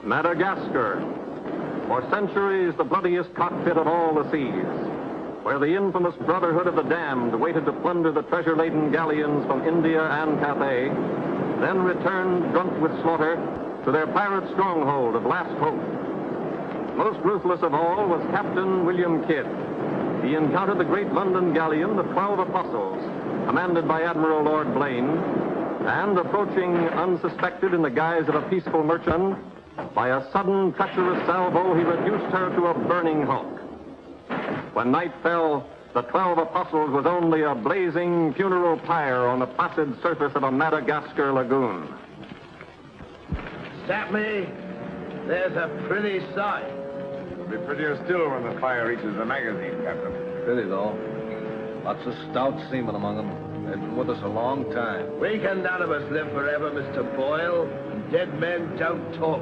Madagascar. For centuries, the bloodiest cockpit of all the seas, where the infamous Brotherhood of the Damned waited to plunder the treasure-laden galleons from India and Cathay, then returned drunk with slaughter to their pirate stronghold of Last Hope. Most ruthless of all was Captain William Kidd. He encountered the great London galleon, the 12 Apostles, commanded by Admiral Lord Blaine, and approaching unsuspected in the guise of a peaceful merchant, by a sudden treacherous salvo, he reduced her to a burning hulk. When night fell, the 12 Apostles was only a blazing funeral pyre on the placid surface of a Madagascar lagoon. Sapme, there's a pretty sight. It'll be prettier still when the fire reaches the magazine, Captain. Pity, though. Lots of stout seamen among them. They've been with us a long time. We can none of us live forever, Mr. Boyle. And dead men don't talk.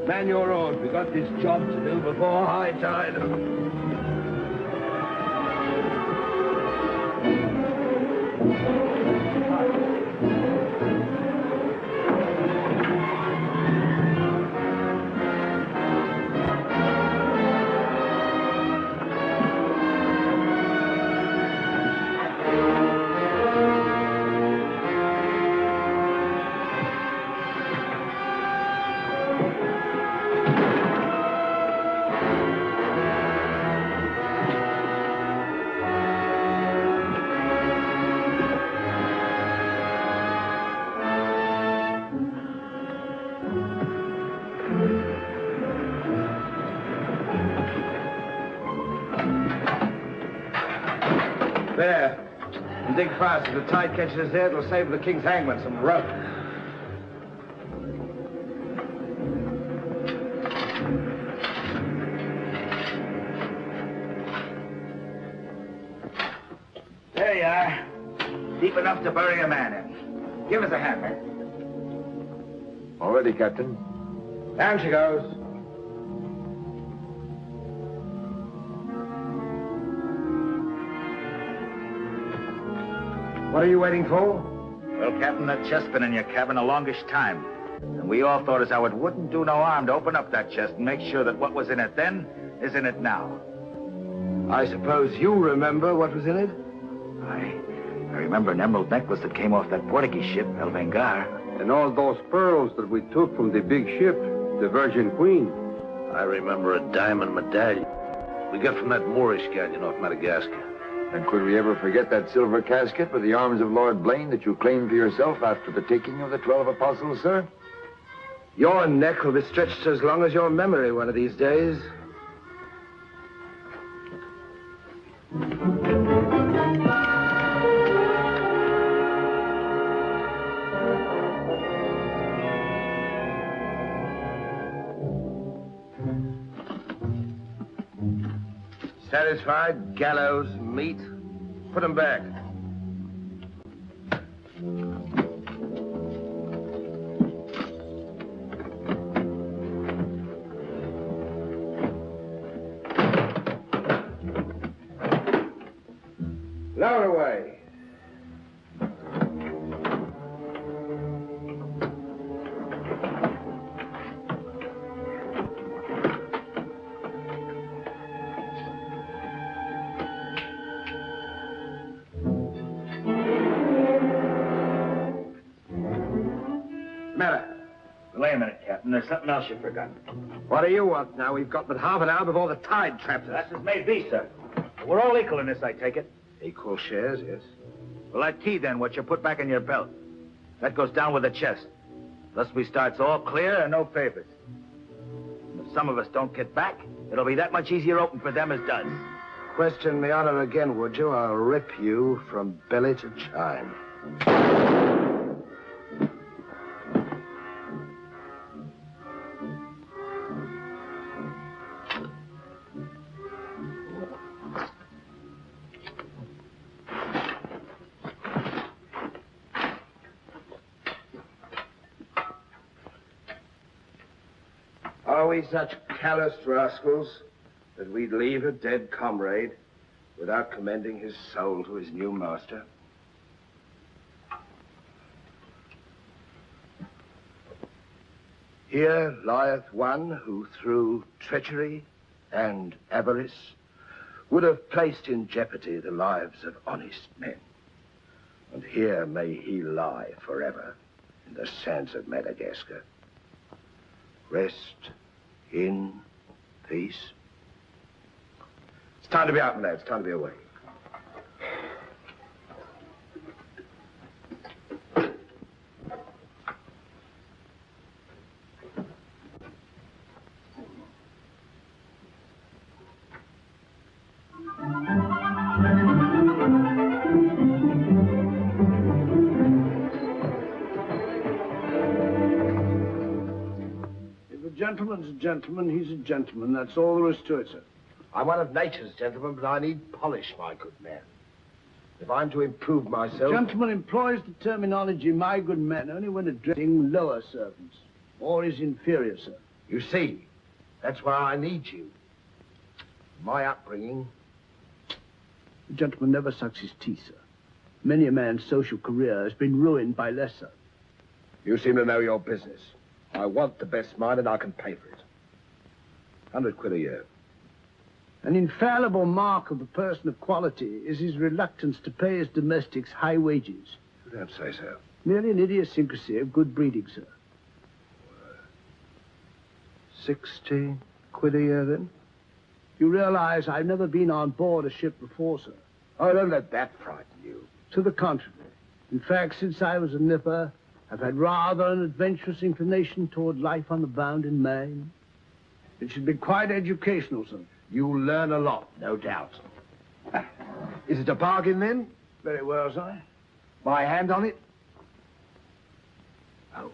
Man your oars. We got this job to do before high tide. There. And dig fast. If the tide catches us there, it'll save the king's hangman some rope. There you are. Deep enough to bury a man in. Give us a hand, man. All ready, Captain. Down she goes. What are you waiting for? Well, Captain, that chest's been in your cabin a longish time. And we all thought as how it wouldn't do no harm to open up that chest and make sure that what was in it then is in it now. I suppose you remember what was in it? I remember an emerald necklace that came off that Portuguese ship, El Vengar. And all those pearls that we took from the big ship, the Virgin Queen. I remember a diamond medallion we got from that Moorish galleon off Madagascar. And could we ever forget that silver casket with the arms of Lord Blaine that you claimed for yourself after the taking of the 12 Apostles, sir? Your neck will be stretched as long as your memory one of these days. Satisfied? Gallows, meat. Put them back. Lower away. Wait a minute, Captain. There's something else you forgot. What do you want now? We've got but half an hour before the tide traps us. That's as may be, sir. We're all equal in this, I take it. Equal shares, yes. Well, that key, then, what you put back in your belt, that goes down with the chest. Thus we starts all clear and no papers. And if some of us don't get back, it'll be that much easier open for them as does. Question the honor again, would you? I'll rip you from belly to chine. Are we such callous rascals that we'd leave a dead comrade without commending his soul to his new master? Here lieth one who through treachery and avarice would have placed in jeopardy the lives of honest men. And here may he lie forever in the sands of Madagascar. Rest in peace. It's time to be out, lads. It's time to be away. Gentleman's a gentleman, he's a gentleman. That's all there is to it, sir. I'm one of nature's gentlemen, but I need polish, my good man. If I'm to improve myself... Gentleman employs the terminology, my good man, only when addressing lower servants, or his inferior, sir. You see, that's why I need you. My upbringing... The gentleman never sucks his teeth, sir. Many a man's social career has been ruined by less, sir. You seem to know your business. I want the best mine, and I can pay for it. 100 quid a year. An infallible mark of a person of quality is his reluctance to pay his domestics high wages. You don't say so. Merely an idiosyncrasy of good breeding, sir. 60 quid a year, then? You realize I've never been on board a ship before, sir. Oh, don't let that frighten you. To the contrary. In fact, since I was a nipper, I've had rather an adventurous inclination toward life on the bound in Maine. It should be quite educational, sir. You'll learn a lot, no doubt. Is it a bargain, then? Very well, sir. My hand on it? Oh.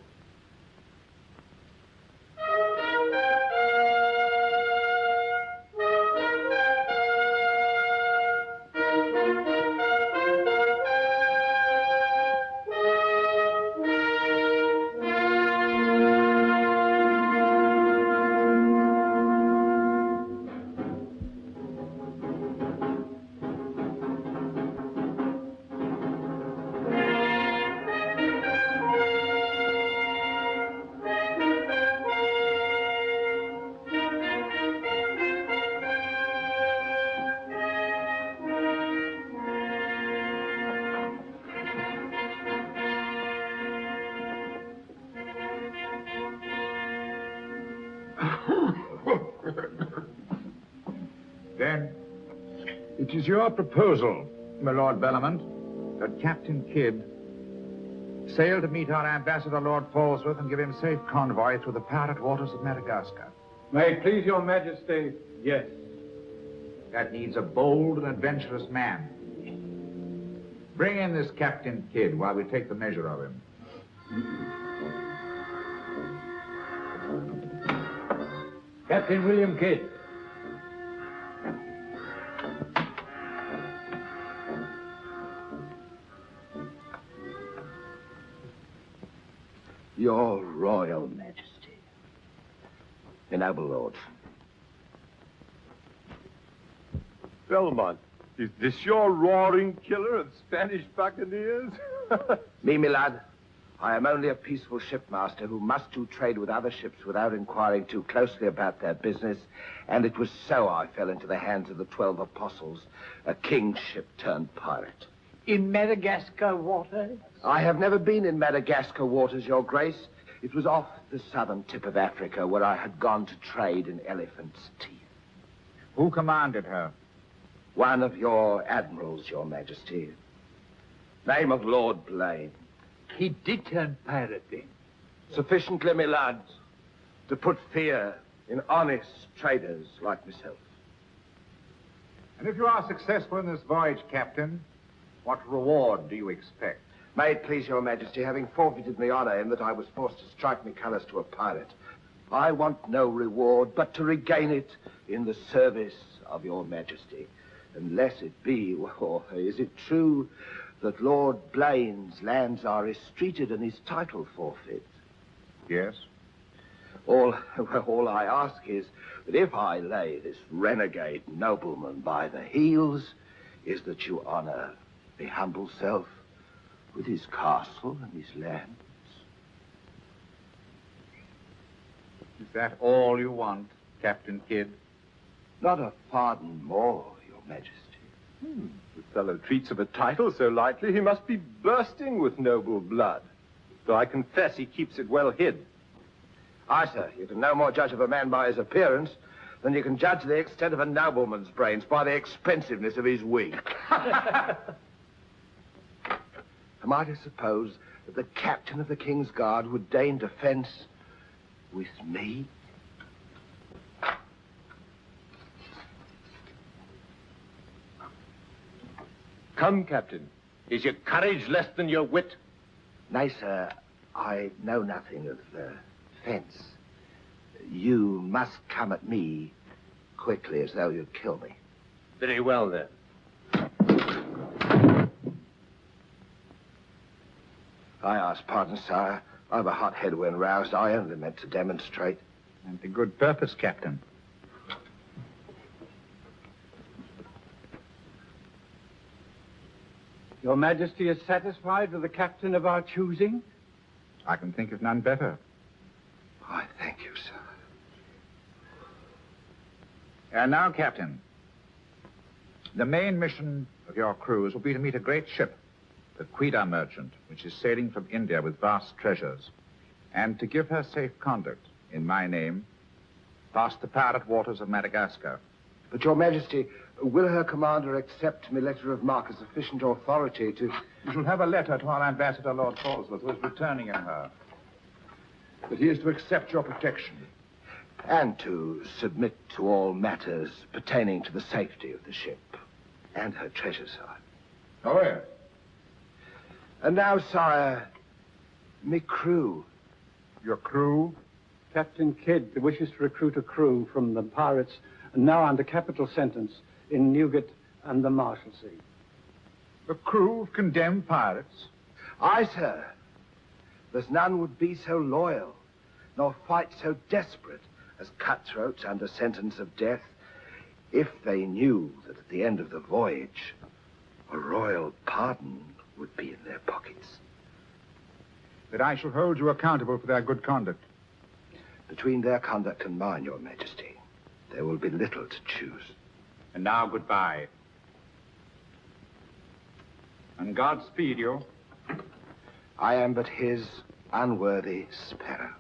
Then, it is your proposal, my Lord Bellament, that Captain Kidd sail to meet our ambassador, Lord Falsworth, and give him safe convoy through the pirate waters of Madagascar. May it please your majesty, yes. That needs a bold and adventurous man. Bring in this Captain Kidd while we take the measure of him. Captain William Kidd. Your Royal Majesty. Your noble lords. Belmont, is this your roaring killer of Spanish buccaneers? Me, my lad, I am only a peaceful shipmaster who must do trade with other ships without inquiring too closely about their business, and it was so I fell into the hands of the 12 apostles, a king's ship turned pirate. In Madagascar waters? I have never been in Madagascar waters, Your Grace. It was off the southern tip of Africa where I had gone to trade in elephants' teeth. Who commanded her? One of your admirals, Your Majesty. Name of Lord Blaine. He did turn pirate then? Sufficiently, my lads, to put fear in honest traders like myself. And if you are successful in this voyage, Captain, what reward do you expect? May it please Your Majesty, having forfeited my honor in that I was forced to strike me colors to a pirate, I want no reward but to regain it in the service of Your Majesty. Unless it be, or is it true that Lord Blaine's lands are estreated and his title forfeit? Yes. All I ask is that if I lay this renegade nobleman by the heels, is that you honor the humble self with his castle and his lands. Is that all you want, Captain Kidd? Not a pardon more, Your Majesty. The fellow treats of a title so lightly, he must be bursting with noble blood. Though I confess he keeps it well hid. Aye, sir, you can no more judge of a man by his appearance than you can judge the extent of a nobleman's brains by the expensiveness of his wig. Am I to suppose that the captain of the King's Guard would deign defense with me? Come, Captain. Is your courage less than your wit? Nay, sir, I know nothing of fence. You must come at me quickly as though you'd kill me. Very well, then. I ask pardon, sire. I've a hot head when roused. I only meant to demonstrate. And to good purpose, Captain. Your Majesty is satisfied with the captain of our choosing? I can think of none better. I thank you, sir. And now, Captain, the main mission of your cruise will be to meet a great ship, the Quida merchant, which is sailing from India with vast treasures, and to give her safe conduct in my name past the pirate waters of Madagascar. But, Your Majesty, will her commander accept my letter of marque as sufficient authority to... You shall have a letter to our ambassador, Lord Falsworth, who is returning in her. That he is to accept your protection. And to submit to all matters pertaining to the safety of the ship and her treasure, sire. Oh, yes. And now, sire, me crew. Your crew? Captain Kidd wishes to recruit a crew from the pirates now under capital sentence in Newgate and the Marshalsea. A crew of condemned pirates? Aye, sir. There's none would be so loyal, nor fight so desperate as cutthroats under sentence of death, if they knew that at the end of the voyage, a royal pardon would be in their pockets. That I shall hold you accountable for their good conduct. Between their conduct and mine, Your Majesty, there will be little to choose. And now, goodbye. And God speed you. I am but his unworthy sparrow.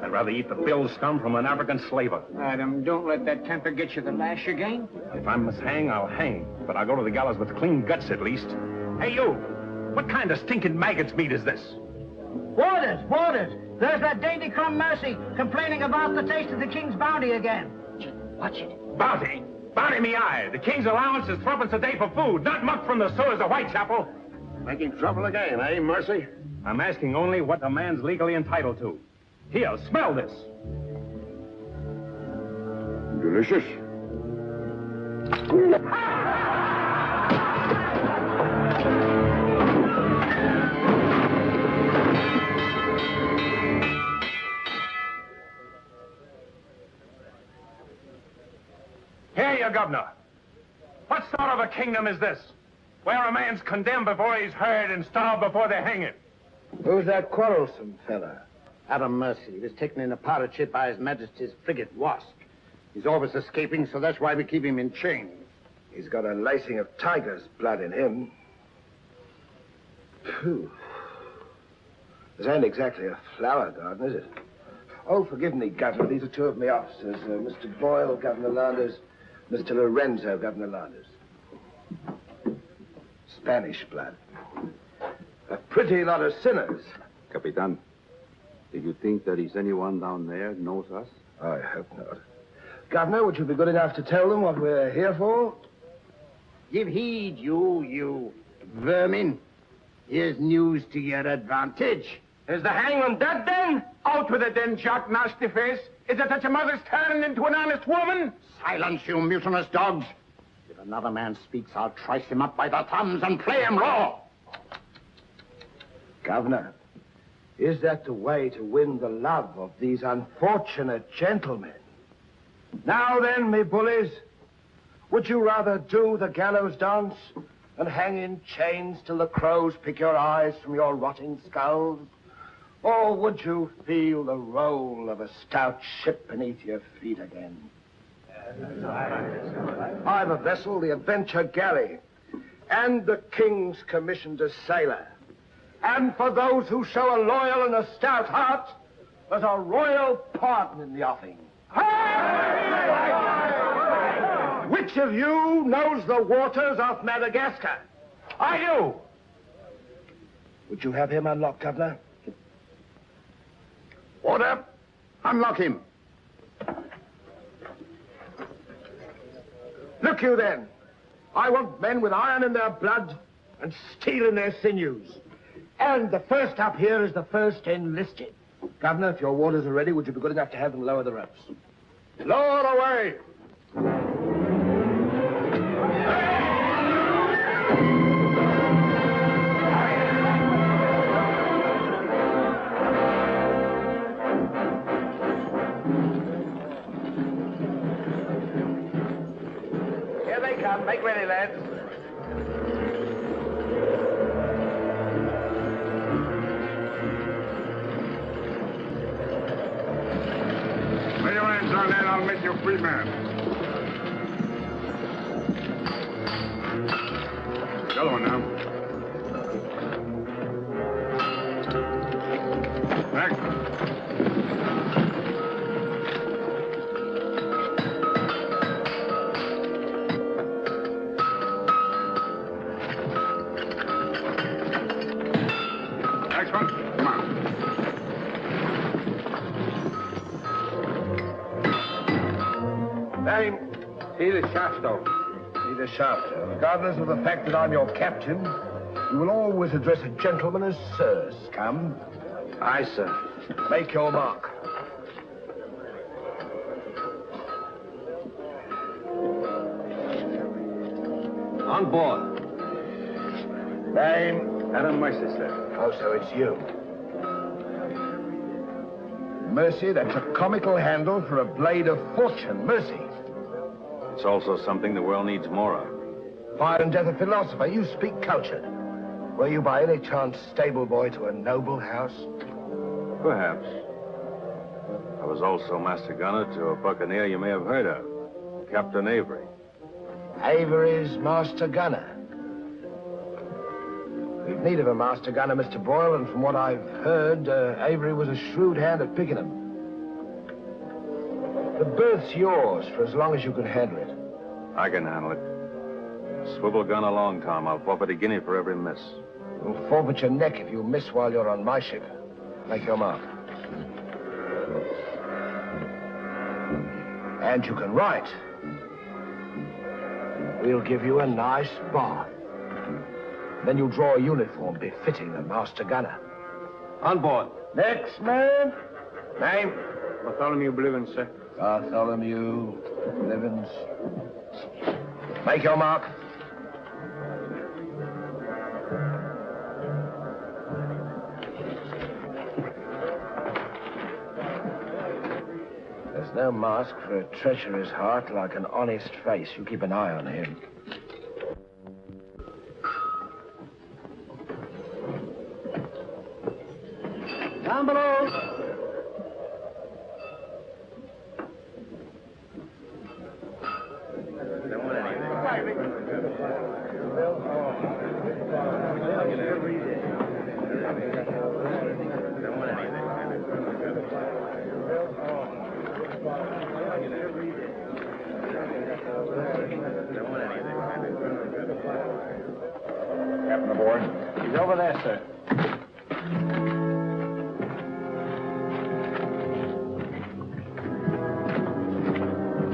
I'd rather eat the bill scum from an African slaver. Adam, don't let that temper get you the lash again. If I must hang, I'll hang. But I'll go to the gallows with clean guts, at least. Hey, you! What kind of stinking maggot's meat is this? Waters, Waters! There's that dainty crumb Mercy complaining about the taste of the king's bounty again. Watch it. Bounty? Bounty me eye. The king's allowance is threepence a day for food, not muck from the sewers of Whitechapel. Making trouble again, eh, Mercy? I'm asking only what a man's legally entitled to. Here, smell this. Delicious. Here, you governor. What sort of a kingdom is this? Where a man's condemned before he's heard and starved before they hang him? Who's that quarrelsome fella? Adam Mercy. He was taken in a pirate ship by His Majesty's frigate Wasp. He's always escaping, so that's why we keep him in chains. He's got a lacing of tiger's blood in him. Phew. This ain't exactly a flower garden, is it? Oh, forgive me, Governor. These are two of my officers. Mr. Boyle, Governor Landers. Mr. Lorenzo, Governor Landers. Spanish blood. A pretty lot of sinners. Capitan, do you think there is anyone down there who knows us? I hope not. Governor, would you be good enough to tell them what we're here for? Give heed, you vermin. Here's news to your advantage. Is the hangman dead, then? Out with it, then, Jock Nasty Face. Is it that your mother's turning into an honest woman? Silence, you mutinous dogs. If another man speaks, I'll trice him up by the thumbs and play him raw. Governor, is that the way to win the love of these unfortunate gentlemen? Now then, me bullies, would you rather do the gallows dance and hang in chains till the crows pick your eyes from your rotting skulls? Or would you feel the roll of a stout ship beneath your feet again? I've a vessel, the Adventure Galley, and the King's commissioned a sailor. And for those who show a loyal and a stout heart, there's a royal pardon in the offing. Which of you knows the waters of Madagascar? I do. Would you have him unlocked, Governor? Order. Unlock him. Look you then. I want men with iron in their blood and steel in their sinews. And the first up here is the first enlisted. Governor, if your warders are ready, would you be good enough to have them lower the ropes? Lower away! Here they come. Make ready, lads. Lay your hands on that, I'll make you a free man. The other one now. Next. Next one. Come on. Name? Peter Shafto. Peter Shafto. Regardless of the fact that I'm your captain, you will always address a gentleman as Sir, scum. Aye, sir. Make your mark. On board. Name? Adam Mercy, sir. Oh, so it's you. Mercy, that's a comical handle for a blade of fortune. Mercy. It's also something the world needs more of. Fire and death a philosopher. You speak cultured. Were you by any chance stable boy to a noble house? Perhaps. I was also master gunner to a buccaneer you may have heard of, Captain Avery. Avery's master gunner. We've need of a master gunner, Mr. Boyle, and from what I've heard, Avery was a shrewd hand at picking them. The berth's yours for as long as you can handle it. I can handle it. Swivel gun along, Tom. I'll forfeit a guinea for every miss. You'll forfeit your neck if you miss while you're on my ship. Make your mark. And you can write. We'll give you a nice bath. Then you'll draw a uniform befitting a master gunner. On board. Next man. Name? Bartholomew Blivens, sir. Bartholomew Blivens. Make your mark. There's no mask for a treacherous heart like an honest face. You keep an eye on him. Down below. Captain aboard. He's over there, sir.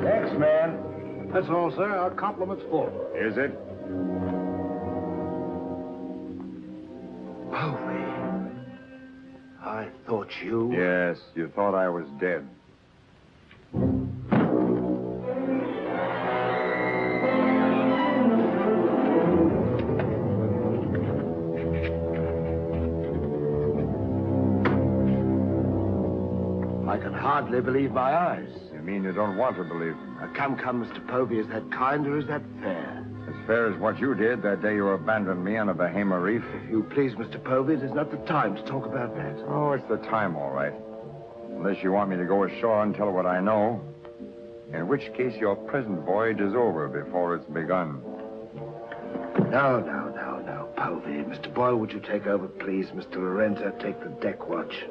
Next man. That's all, sir. Our compliment's full. Is it? I thought you... Yes, you thought I was dead. I can hardly believe my eyes. You mean you don't want to believe them? Come, Mr. Povey, is that kind or is that fair? As fair as what you did that day you abandoned me on a Bahama reef. If you please, Mr. Povey, it is not the time to talk about that. Oh, it's the time, all right. Unless you want me to go ashore and tell what I know. In which case your present voyage is over before it's begun. No, Povey. Mr. Boyle, would you take over, please? Mr. Lorenzo, take the deck watch.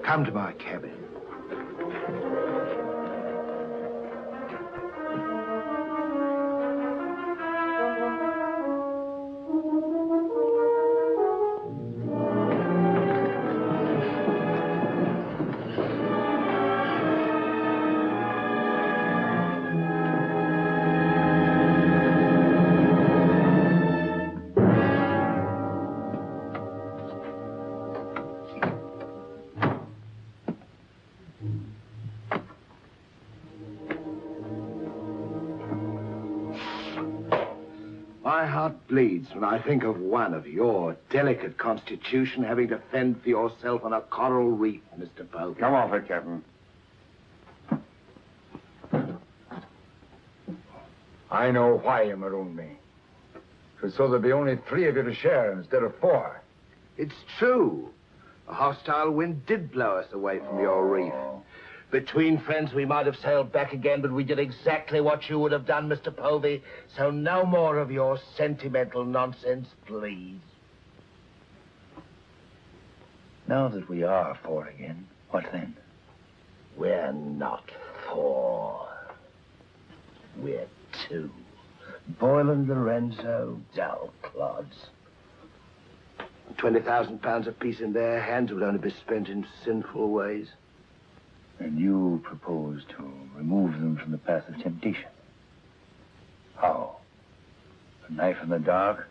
Come to my cabin. My heart bleeds when I think of one of your delicate constitution having to fend for yourself on a coral reef, Mr. Povey. Come off it, Captain. I know why you marooned me. It was so there'd be only 3 of you to share instead of 4. It's true. A hostile wind did blow us away from your reef. Between friends, we might have sailed back again, but we did exactly what you would have done, Mr. Povey. So no more of your sentimental nonsense, please. Now that we are 4 again, what then? We're not 4. We're 2. Boyle and Lorenzo, dull clods. 20,000 pounds apiece in their hands would only be spent in sinful ways. And you propose to remove them from the path of temptation. How? A knife in the dark?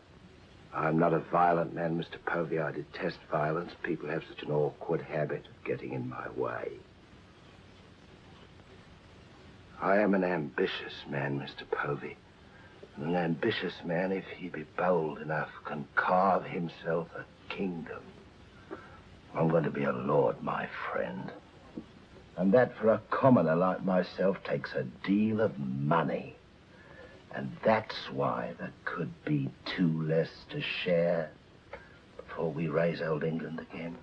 I'm not a violent man, Mr. Povey. I detest violence. People have such an awkward habit of getting in my way. I am an ambitious man, Mr. Povey. And an ambitious man, if he be bold enough, can carve himself a kingdom. I'm going to be a lord, my friend. And that, for a commoner like myself, takes a deal of money. And that's why there could be 2 less to share before we raise old England again.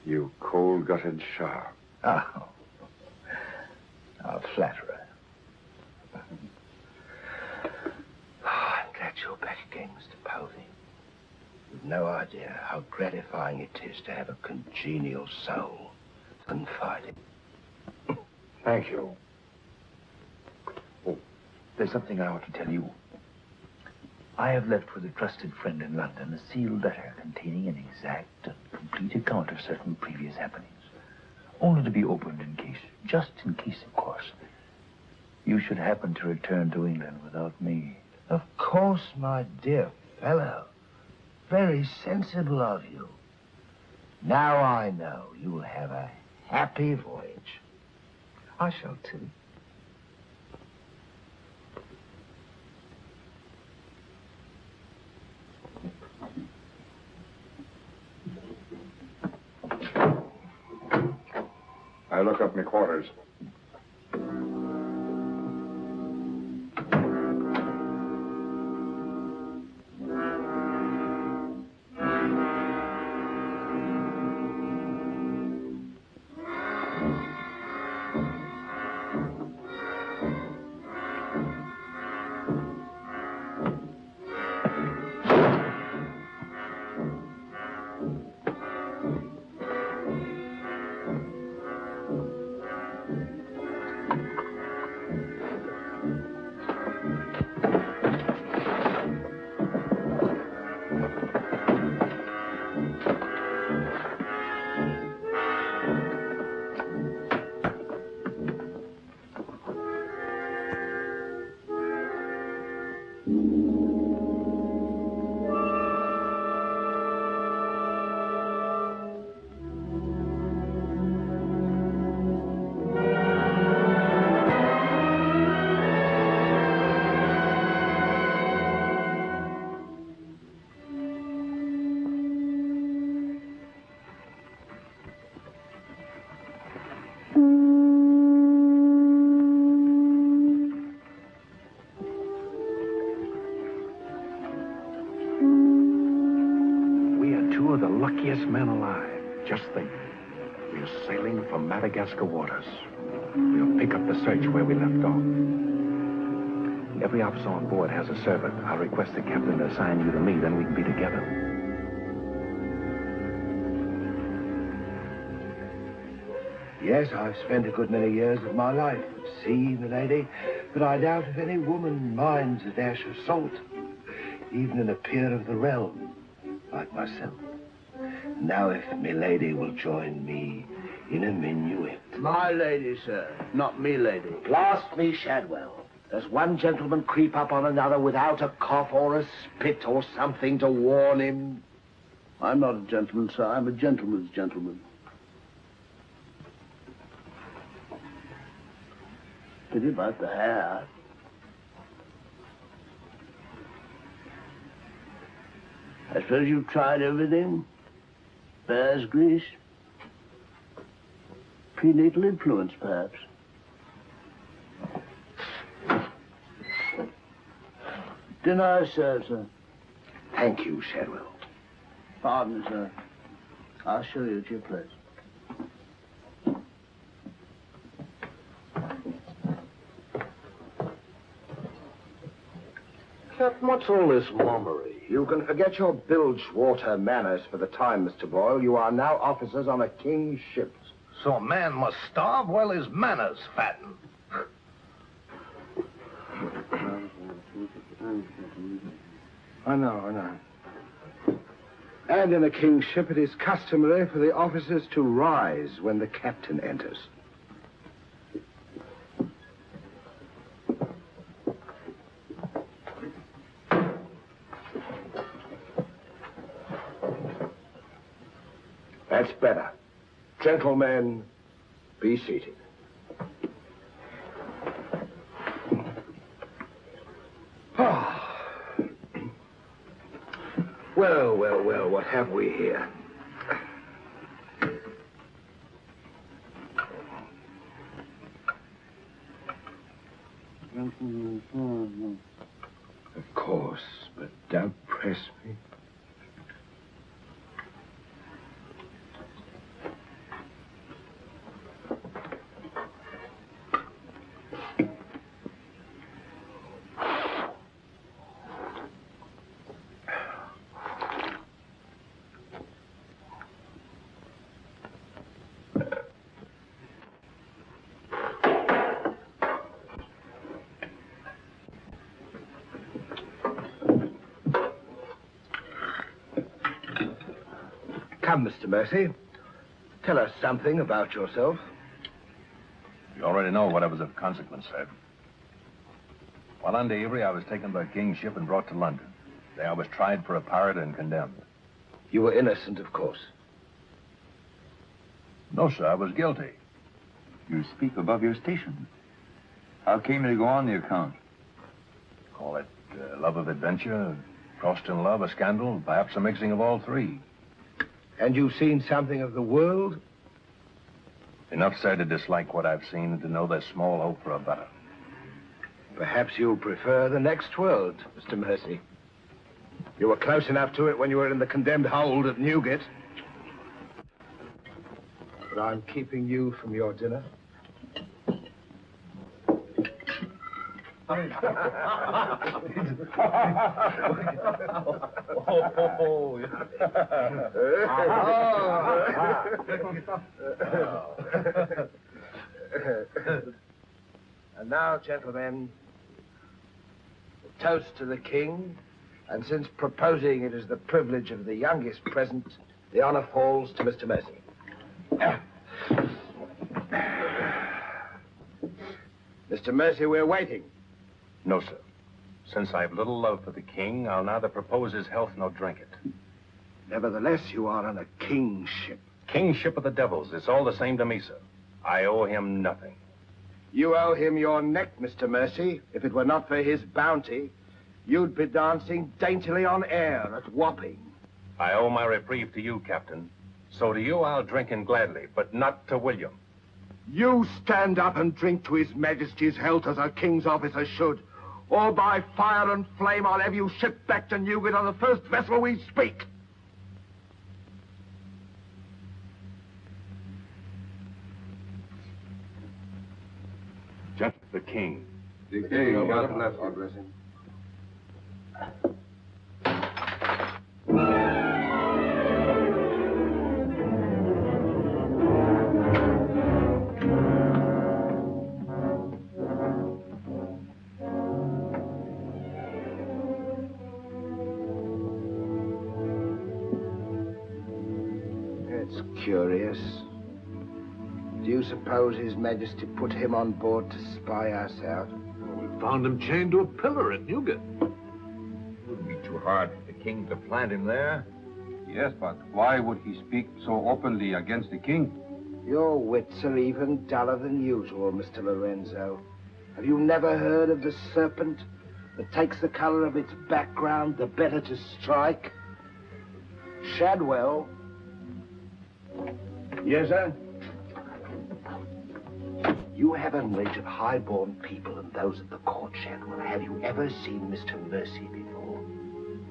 You cold-gutted Shah. Oh, a flatterer. I'm glad you're back again, Mr. Povey. You've no idea how gratifying it is to have a congenial soul to confide in. Thank you. Oh, there's something I ought to tell you. I have left with a trusted friend in London a sealed letter containing an exact and complete account of certain previous happenings. Only to be opened in case, just in case, of course, you should happen to return to England without me. Of course, my dear fellow. Very sensible of you. Now I know you'll have a happy voyage. I shall too. I look up my quarters. think. We are sailing for Madagascar waters. We'll pick up the search where we left off. Every officer on board has a servant. I'll request the captain to assign you to me, then we can be together. Yes, I've spent a good many years of my life at sea, milady, but I doubt if any woman minds a dash of salt, even in a peer of the realm, like myself. Now, if milady will join me in a minuet. My lady, sir, not me lady. Blast me, Shadwell. Does one gentleman creep up on another without a cough or a spit or something to warn him? I'm not a gentleman, sir. I'm a gentleman's gentleman. Pity about the hair. I suppose you've tried everything? Bear's grease? Prenatal influence, perhaps? Dinner served, sir. Thank you, Shadwell. Pardon, sir. I'll show you to your place. Captain, what's all this mummery? You can forget your bilge water manners for the time, Mr. Boyle. You are now officers on a king's ship. So a man must starve while his manners fatten. I know. And in a king's ship, it is customary for the officers to rise when the captain enters. That's better. Gentlemen, be seated. Well, what have we here? Of course, but don't press me. Come, Mr. Mercy. Tell us something about yourself. You already know what was of consequence, sir. While under Avery, I was taken by King's ship and brought to London. There I was tried for a pirate and condemned. You were innocent, of course. No, sir, I was guilty. You speak above your station. How came you to go on the account? Call it love of adventure, crossed in love, a scandal, perhaps a mixing of all three. And you've seen something of the world? Enough, sir, to dislike what I've seen and to know there's small hope for a better. Perhaps you'll prefer the next world, Mr. Mercy. You were close enough to it when you were in the condemned hold at Newgate. But I'm keeping you from your dinner. And now, gentlemen, a toast to the king, and since proposing it is the privilege of the youngest present, the honor falls to Mr. Mercy. Mr. Mercy, we're waiting. No, sir. Since I've little love for the king, I'll neither propose his health nor drink it. Nevertheless, you are on a king's ship. King's ship of the devils. It's all the same to me, sir. I owe him nothing. You owe him your neck, Mr. Mercy. If it were not for his bounty, you'd be dancing daintily on air at Wapping. I owe my reprieve to you, Captain. So to you I'll drink in gladly, but not to William. You stand up and drink to His Majesty's health as a king's officer should. Or by fire and flame, I'll have you shipped back to Newgate on the first vessel we speak. The king. The king. God bless him. It's curious. Do you suppose His Majesty put him on board to spy us out? Well, we found him chained to a pillar at Newgate. Wouldn't be too hard for the king to plant him there. Yes, but why would he speak so openly against the king? Your wits are even duller than usual, Mr. Lorenzo. Have you never heard of the serpent that takes the color of its background the better to strike? Shadwell. Yes, sir? You have a knowledge of high-born people and those at the court, Shadwell. Have you ever seen Mr. Mercy before?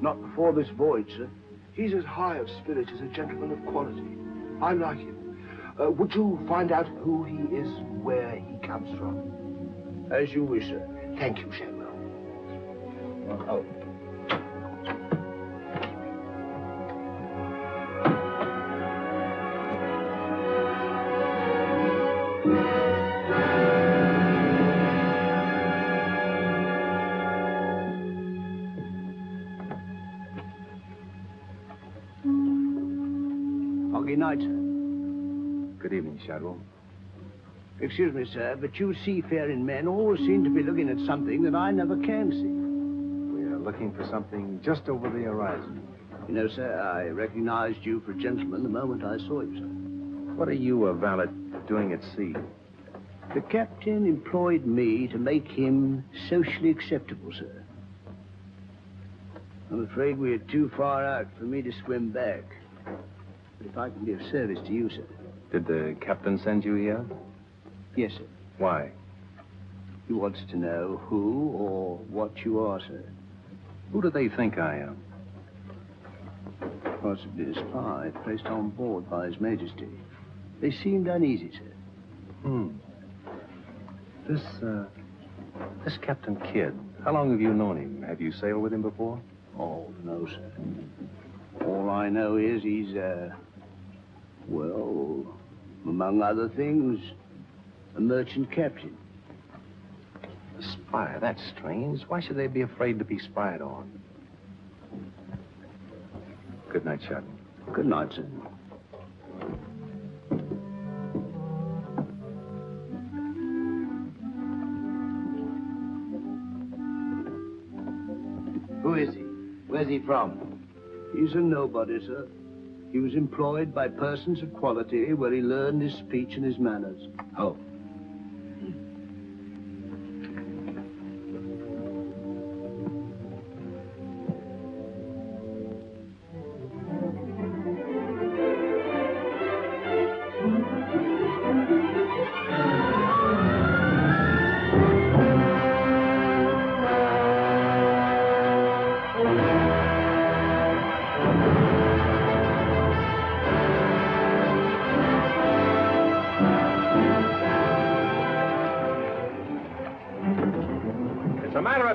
Not before this voyage, sir. He's as high of spirit as a gentleman of quality. I like him. Would you find out who he is, where he comes from? As you wish, sir. Thank you, Shadwell. Oh. Good night, sir. Good evening, Shadwell. Excuse me, sir, but you seafaring men always seem to be looking at something that I never can see. We are looking for something just over the horizon. You know, sir, I recognized you for a gentleman the moment I saw you, sir. What are you, a valet, doing at sea? The captain employed me to make him socially acceptable, sir. I'm afraid we're too far out for me to swim back. But if I can be of service to you, sir. Did the captain send you here? Yes, sir. Why? He wants to know who or what you are, sir. Who do they think I am? Possibly a spy placed on board by His Majesty. They seemed uneasy, sir. This Captain Kidd, how long have you known him? Have you sailed with him before? Oh, no, sir. All I know is he's, well, among other things, a merchant captain. A spy? That's strange. Why should they be afraid to be spied on? Good night, Shadwell. Good night, sir. Who is he? Where's he from? He's a nobody, sir. He was employed by persons of quality where he learned his speech and his manners. Oh.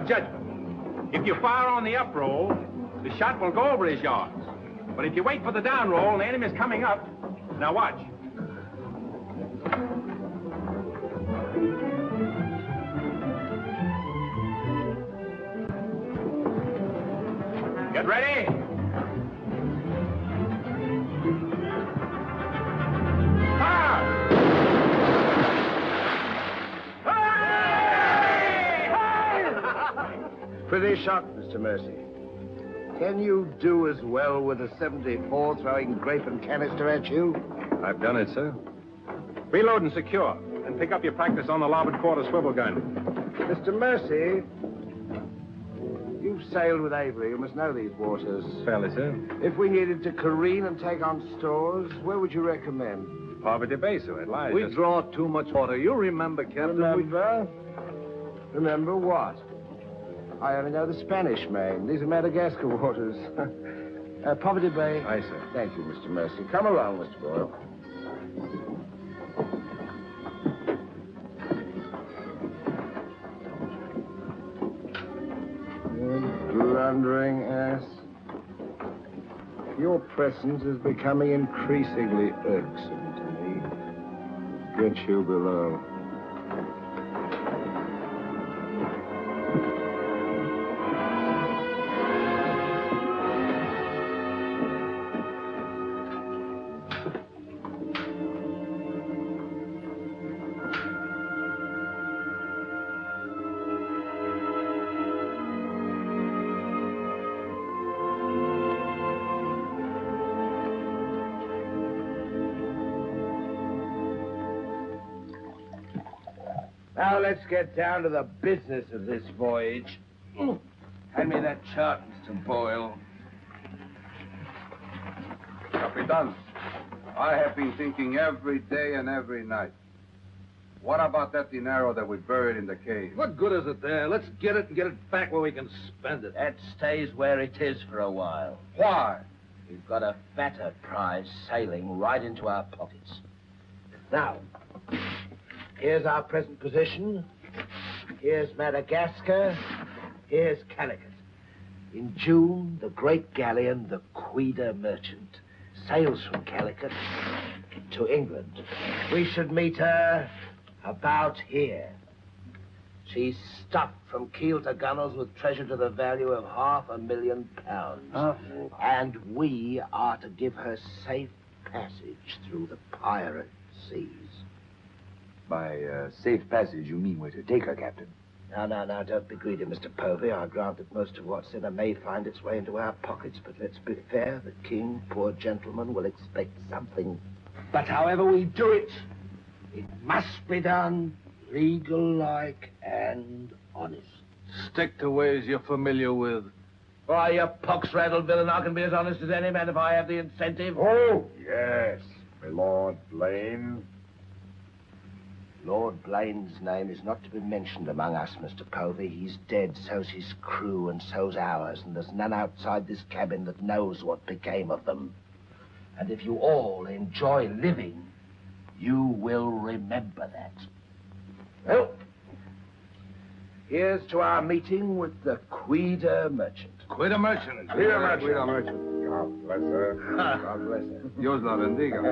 Judgment. If you fire on the up roll, the shot will go over his yards. But if you wait for the down roll and the enemy's coming up, now watch. Get ready. Pretty shot, Mr. Mercy. Can you do as well with a 74 throwing grape and canister at you? I've done it, sir. Reload and secure. And pick up your practice on the larboard quarter swivel gun. Mr. Mercy, you've sailed with Avery. You must know these waters. Fairly, sir. If we needed to careen and take on stores, where would you recommend? Poverty Bay, sir. It lies. We draw too much water. You remember, Captain? Remember? Remember what? I only know the Spanish Main. These are Madagascar waters. Poverty Bay. Aye, sir. Thank you, Mr. Mercy. Come along, Mr. Boyle. your presence is becoming increasingly irksome to me. Get you below. Now let's get down to the business of this voyage. Hand me that chart, Mr. Boyle. Capitan, I have been thinking every day and every night. What about that dinero that we buried in the cave? What good is it there? Let's get it and get it back where we can spend it. That stays where it is for a while. Why? We've got a fatter prize sailing right into our pockets. Now, here's our present position. Here's Madagascar. Here's Calicut. In June, the great galleon, the Queen Merchant, sails from Calicut to England. We should meet her about here. She's stuffed from keel to gunwales with treasure to the value of £500,000. And we are to give her safe passage through the pirate seas. By safe passage, you mean we're to take her, Captain? Now, don't be greedy, Mr. Povey. I grant that most of what's in her may find its way into our pockets, but let's be fair. The king, poor gentleman, will expect something. But however we do it, it must be done legal-like and honest. Stick to ways you're familiar with. Why, you pox-rattled villain, I can be as honest as any man if I have the incentive. Oh, yes, my Lord Blaine. Lord Blaine's name is not to be mentioned among us, Mr. Povey. He's dead, so's his crew, and so's ours, and there's none outside this cabin that knows what became of them. And if you all enjoy living, you will remember that. Well, here's to our meeting with the Queen Merchant. Queen Merchant. Queen Merchant. Queen Merchant. God bless her. God bless her. Dios la bendiga.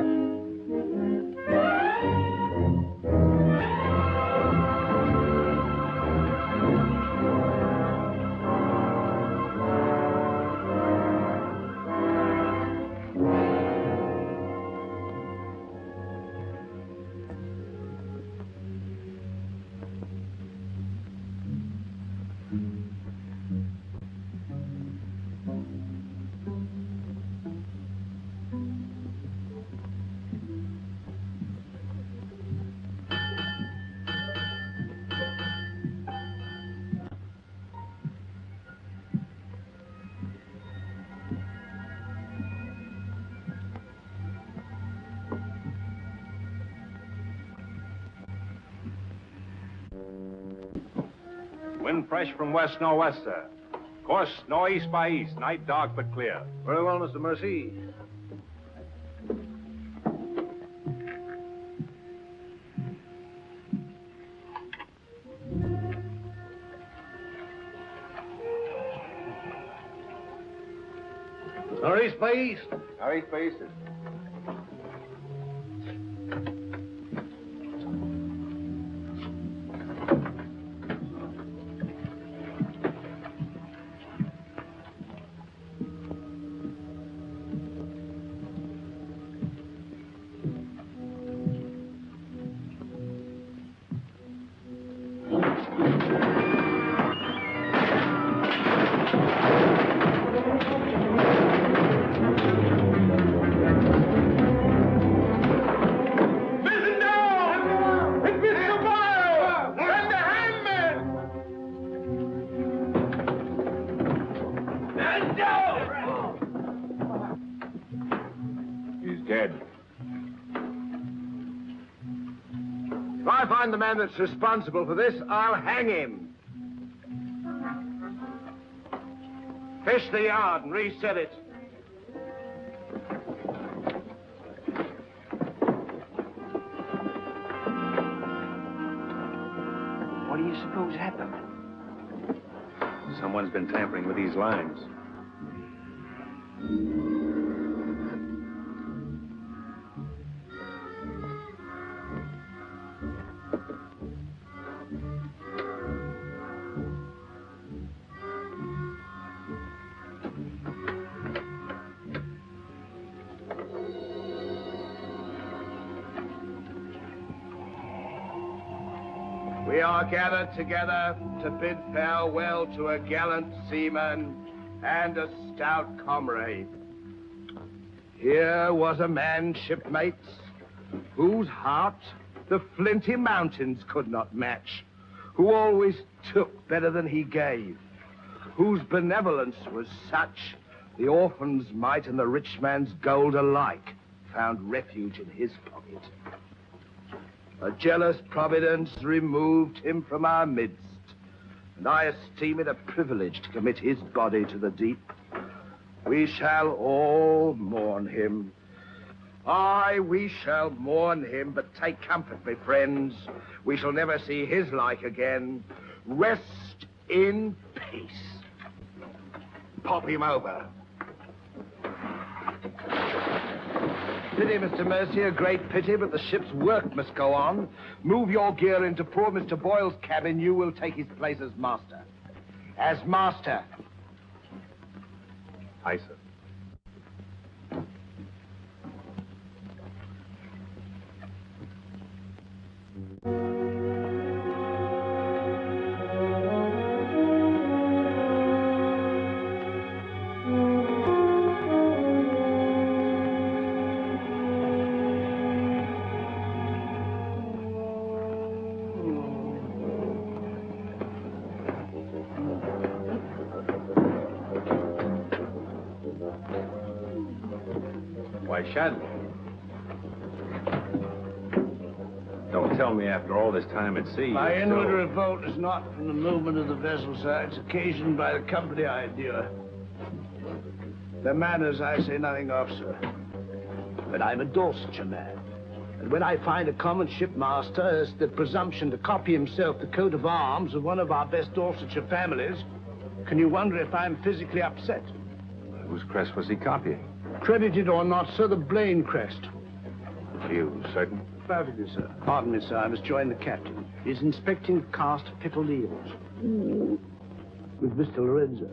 Wind fresh from west-northwest, sir. Course northeast by east. Night dark but clear. Very well, Mr. Mercy. Northeast by east. Northeast by east. If I find the man that's responsible for this, I'll hang him. Fish the yard and reset it. What do you suppose happened? Someone's been tampering with these lines. We are gathered together to bid farewell to a gallant seaman and a stout comrade. Here was a man, shipmates, whose heart the flinty mountains could not match, who always took better than he gave, whose benevolence was such the orphan's mite and the rich man's gold alike found refuge in his pocket. A jealous providence removed him from our midst, and I esteem it a privilege to commit his body to the deep. We shall all mourn him. Aye, we shall mourn him, but take comfort, my friends. We shall never see his like again. Rest in peace. Pop him over. Pity, Mr. Mercy, a great pity, but the ship's work must go on. Move your gear into poor Mr. Boyle's cabin. You will take his place as master. As master. Aye, sir. Why, Shad. Don't tell me after all this time at sea. My you're inward still- revolt is not from the movement of the vessel, sir. It's occasioned by the company I endure. The manners I say nothing of, sir. But I'm a Dorsetshire man. And when I find a common shipmaster has the presumption to copy himself the coat of arms of one of our best Dorsetshire families, can you wonder if I'm physically upset? Whose crest was he copying? Credited or not, sir, the Blaine crest. Are you certain? Perfectly, sir. Pardon me, sir. I must join the captain. He's inspecting the cast of pickled eels. With Mr. Lorenzo.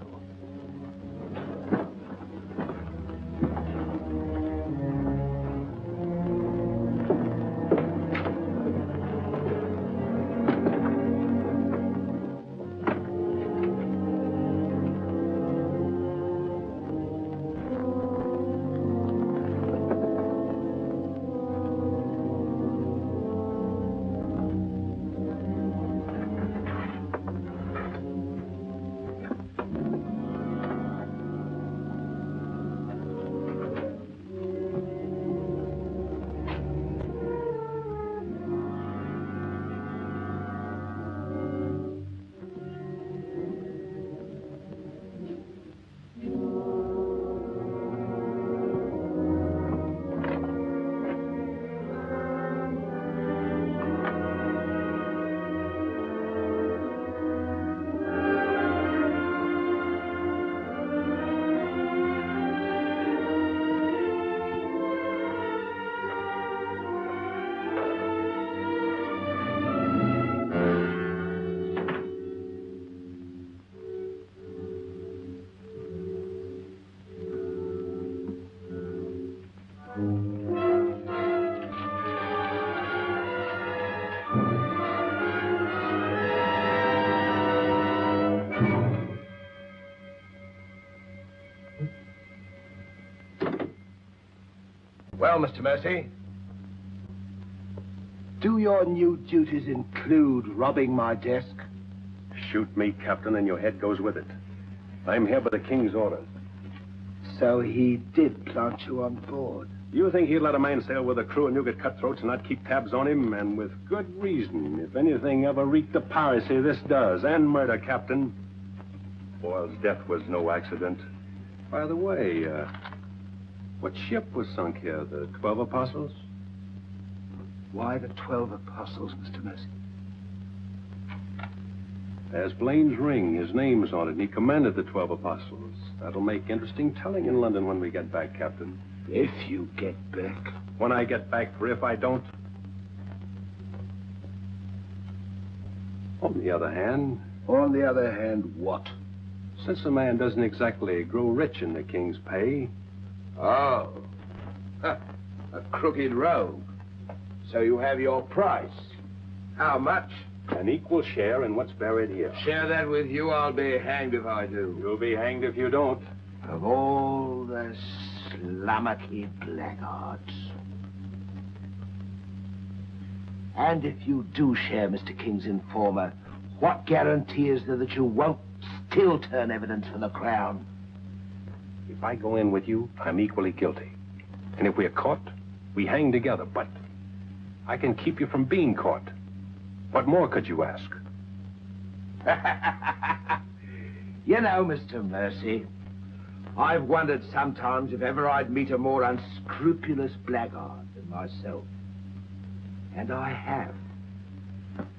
Well, Mr. Mercy, do your new duties include robbing my desk? Shoot me, Captain, and your head goes with it. I'm here by the King's orders. So he did plant you on board. You think he'd let a man sail with a crew of Newgate cutthroats and not keep tabs on him? And with good reason. If anything ever reeked of piracy, this does. And murder, Captain. Boyle's death was no accident. By the way, what ship was sunk here? The 12 Apostles? Why the 12 Apostles, Mr. Mercy? There's Blaine's ring. His name's on it, and he commanded the 12 Apostles. That'll make interesting telling in London when we get back, Captain. If you get back. When I get back, for if I don't. On the other hand... On the other hand, what? Since a man doesn't exactly grow rich in the King's pay... Oh. Huh. A crooked rogue. So you have your price. How much? An equal share in what's buried here. Share that with you, I'll be hanged if I do. You'll be hanged if you don't. Of all the slummocky blackguards. And if you do share Mr. King's informer, what guarantee is there that you won't still turn evidence for the Crown? If I go in with you, I'm equally guilty. And if we're caught, we hang together. But I can keep you from being caught. What more could you ask? You know, Mr. Mercy, I've wondered sometimes if ever I'd meet a more unscrupulous blackguard than myself. And I have.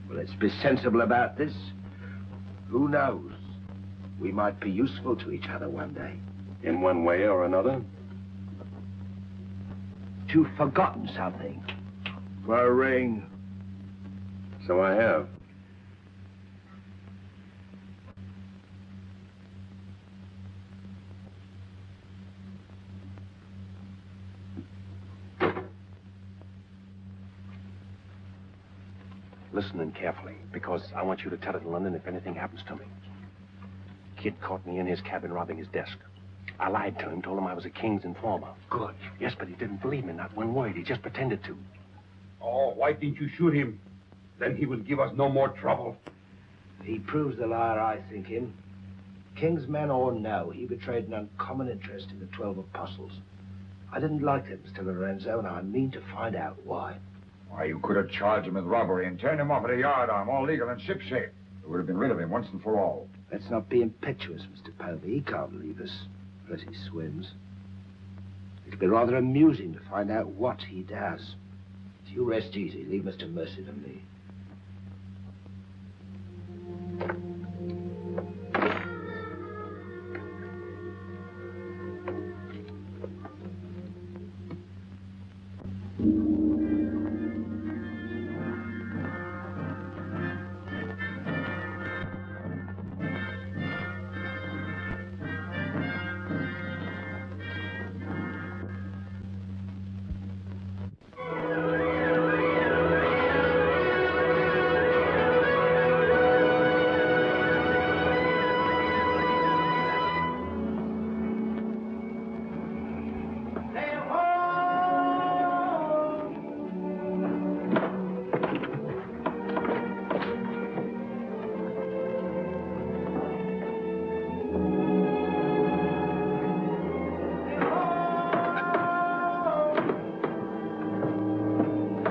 Well, let's be sensible about this. Who knows? We might be useful to each other one day. In one way or another? You've forgotten something. For a ring. So I have. Listen in carefully, because I want you to tell it in London if anything happens to me. Kid caught me in his cabin robbing his desk. I lied to him, told him I was a King's informer. Good. Yes, but he didn't believe me, not one word. He just pretended to. Oh, why didn't you shoot him? Then he would give us no more trouble. He proves the liar I think him. King's man or no, he betrayed an uncommon interest in the 12 Apostles. I didn't like him, Mr. Lorenzo, and I mean to find out why. Why, you could have charged him with robbery and turned him off at a yardarm, all legal and shipshape. We would have been rid of him once and for all. Let's not be impetuous, Mr. Povey. He can't leave us, unless he swims. It'll be rather amusing to find out what he does. So you rest easy. Leave Mr. Mercy to me.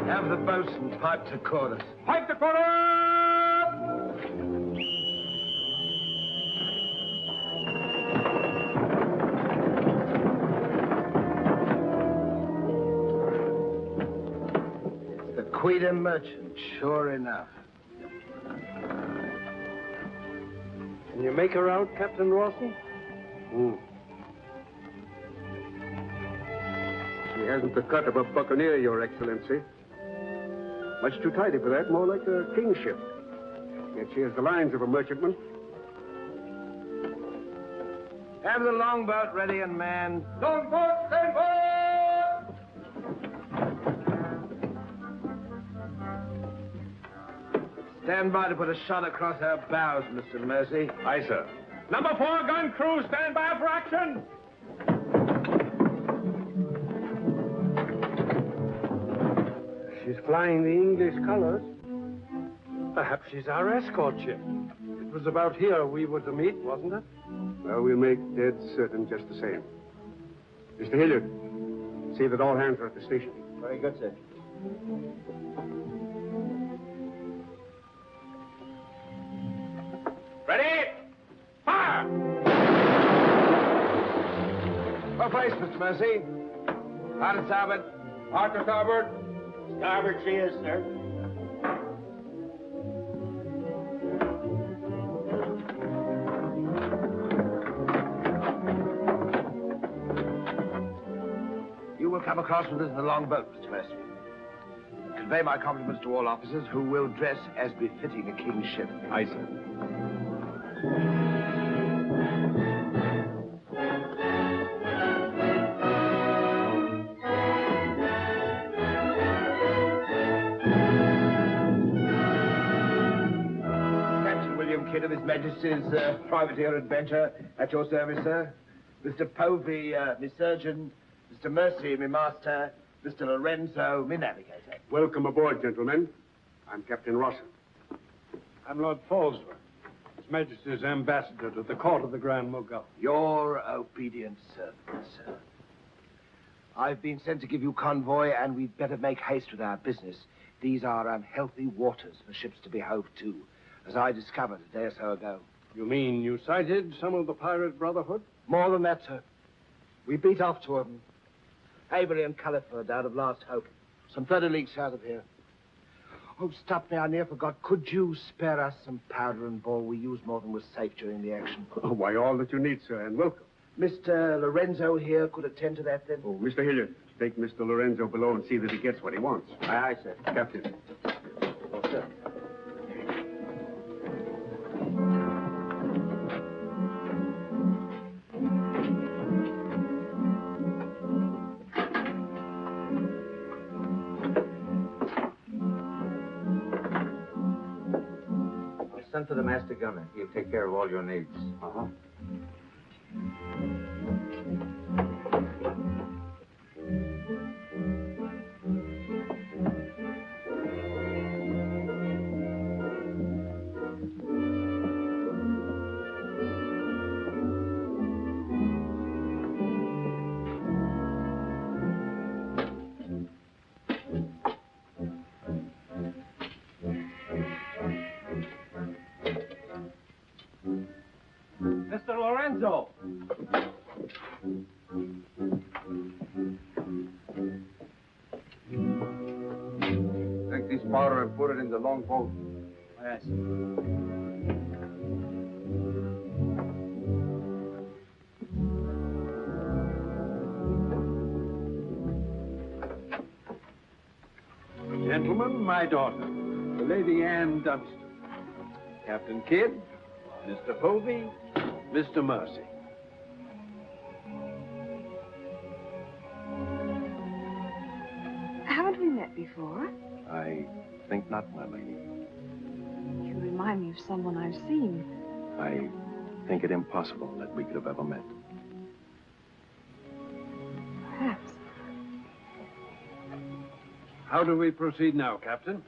Have the boatswain pipe to quarters. Pipe to quarter! The Queen merchant, sure enough. Can you make her out, Captain Rawson? She hasn't the cut of a buccaneer, Your Excellency. Much too tidy for that, more like a king's ship. Yet she has the lines of a merchantman. Have the longboat ready and manned. Longboat, stand by! Stand by to put a shot across her bows, Mr. Mercy. Aye, sir. Number 4 gun crew, stand by for action! She's flying the English colors. Perhaps she's our escort ship. It was about here we were to meet, wasn't it? Well, we'll make dead certain just the same. Mr. Hilliard, see that all hands are at the station. Very good, sir. Ready? Fire! Well placed, Mr. Mercy. Hard to starboard. Hard to starboard. Starboard she is, sir. You will come across with us in the longboat, Mr. Mercy. Convey my compliments to all officers who will dress as befitting a king's ship. Aye, sir. Kidd of His Majesty's privateer adventure, at your service, sir. Mr. Povey, me surgeon. Mr. Mercy, me master. Mr. Lorenzo, me navigator. Welcome aboard, gentlemen. I'm Captain Rawson. I'm Lord Falsworth, His Majesty's ambassador to the court of the Grand Mogul. Your obedient servant, sir. I've been sent to give you convoy, and we'd better make haste with our business. These are unhealthy waters for ships to be hove to, as I discovered a day or so ago. You mean you sighted some of the pirate brotherhood? More than that, sir. We beat off two of them. Avery and Culliford out of Last Hope. Some 30 leagues south of here. Oh, stop me, I near forgot. Could you spare us some powder and ball? We used more than was safe during the action. Oh, why, all that you need, sir, and welcome. Mr. Lorenzo here could attend to that, then? Oh, Mr. Hilliard, take Mr. Lorenzo below and see that he gets what he wants. Aye, sir. Captain. Oh, sir. Send for the master gunner. He'll take care of all your needs. Uh-huh. Mr. Lorenzo! Take this powder and put it in the long boat. Yes. Gentlemen, my daughter, the Lady Anne Dunstan. Captain Kidd, Mr. Povey, Mr. Mercy. Haven't we met before? I think not, my lady. You remind me of someone I've seen. I think it impossible that we could have ever met. Perhaps. How do we proceed now, Captain?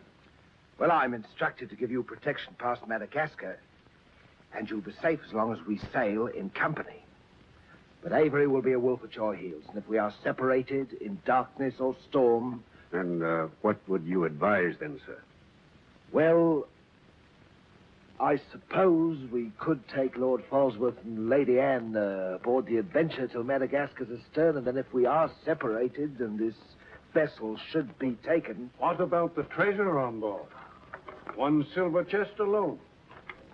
Well, I'm instructed to give you protection past Madagascar, and you'll be safe as long as we sail in company. But Avery will be a wolf at your heels, and if we are separated in darkness or storm... And what would you advise then, sir? Well, I suppose we could take Lord Falsworth and Lady Anne aboard the Adventure till Madagascar's astern, and then if we are separated and this vessel should be taken... What about the treasure on board? One silver chest alone.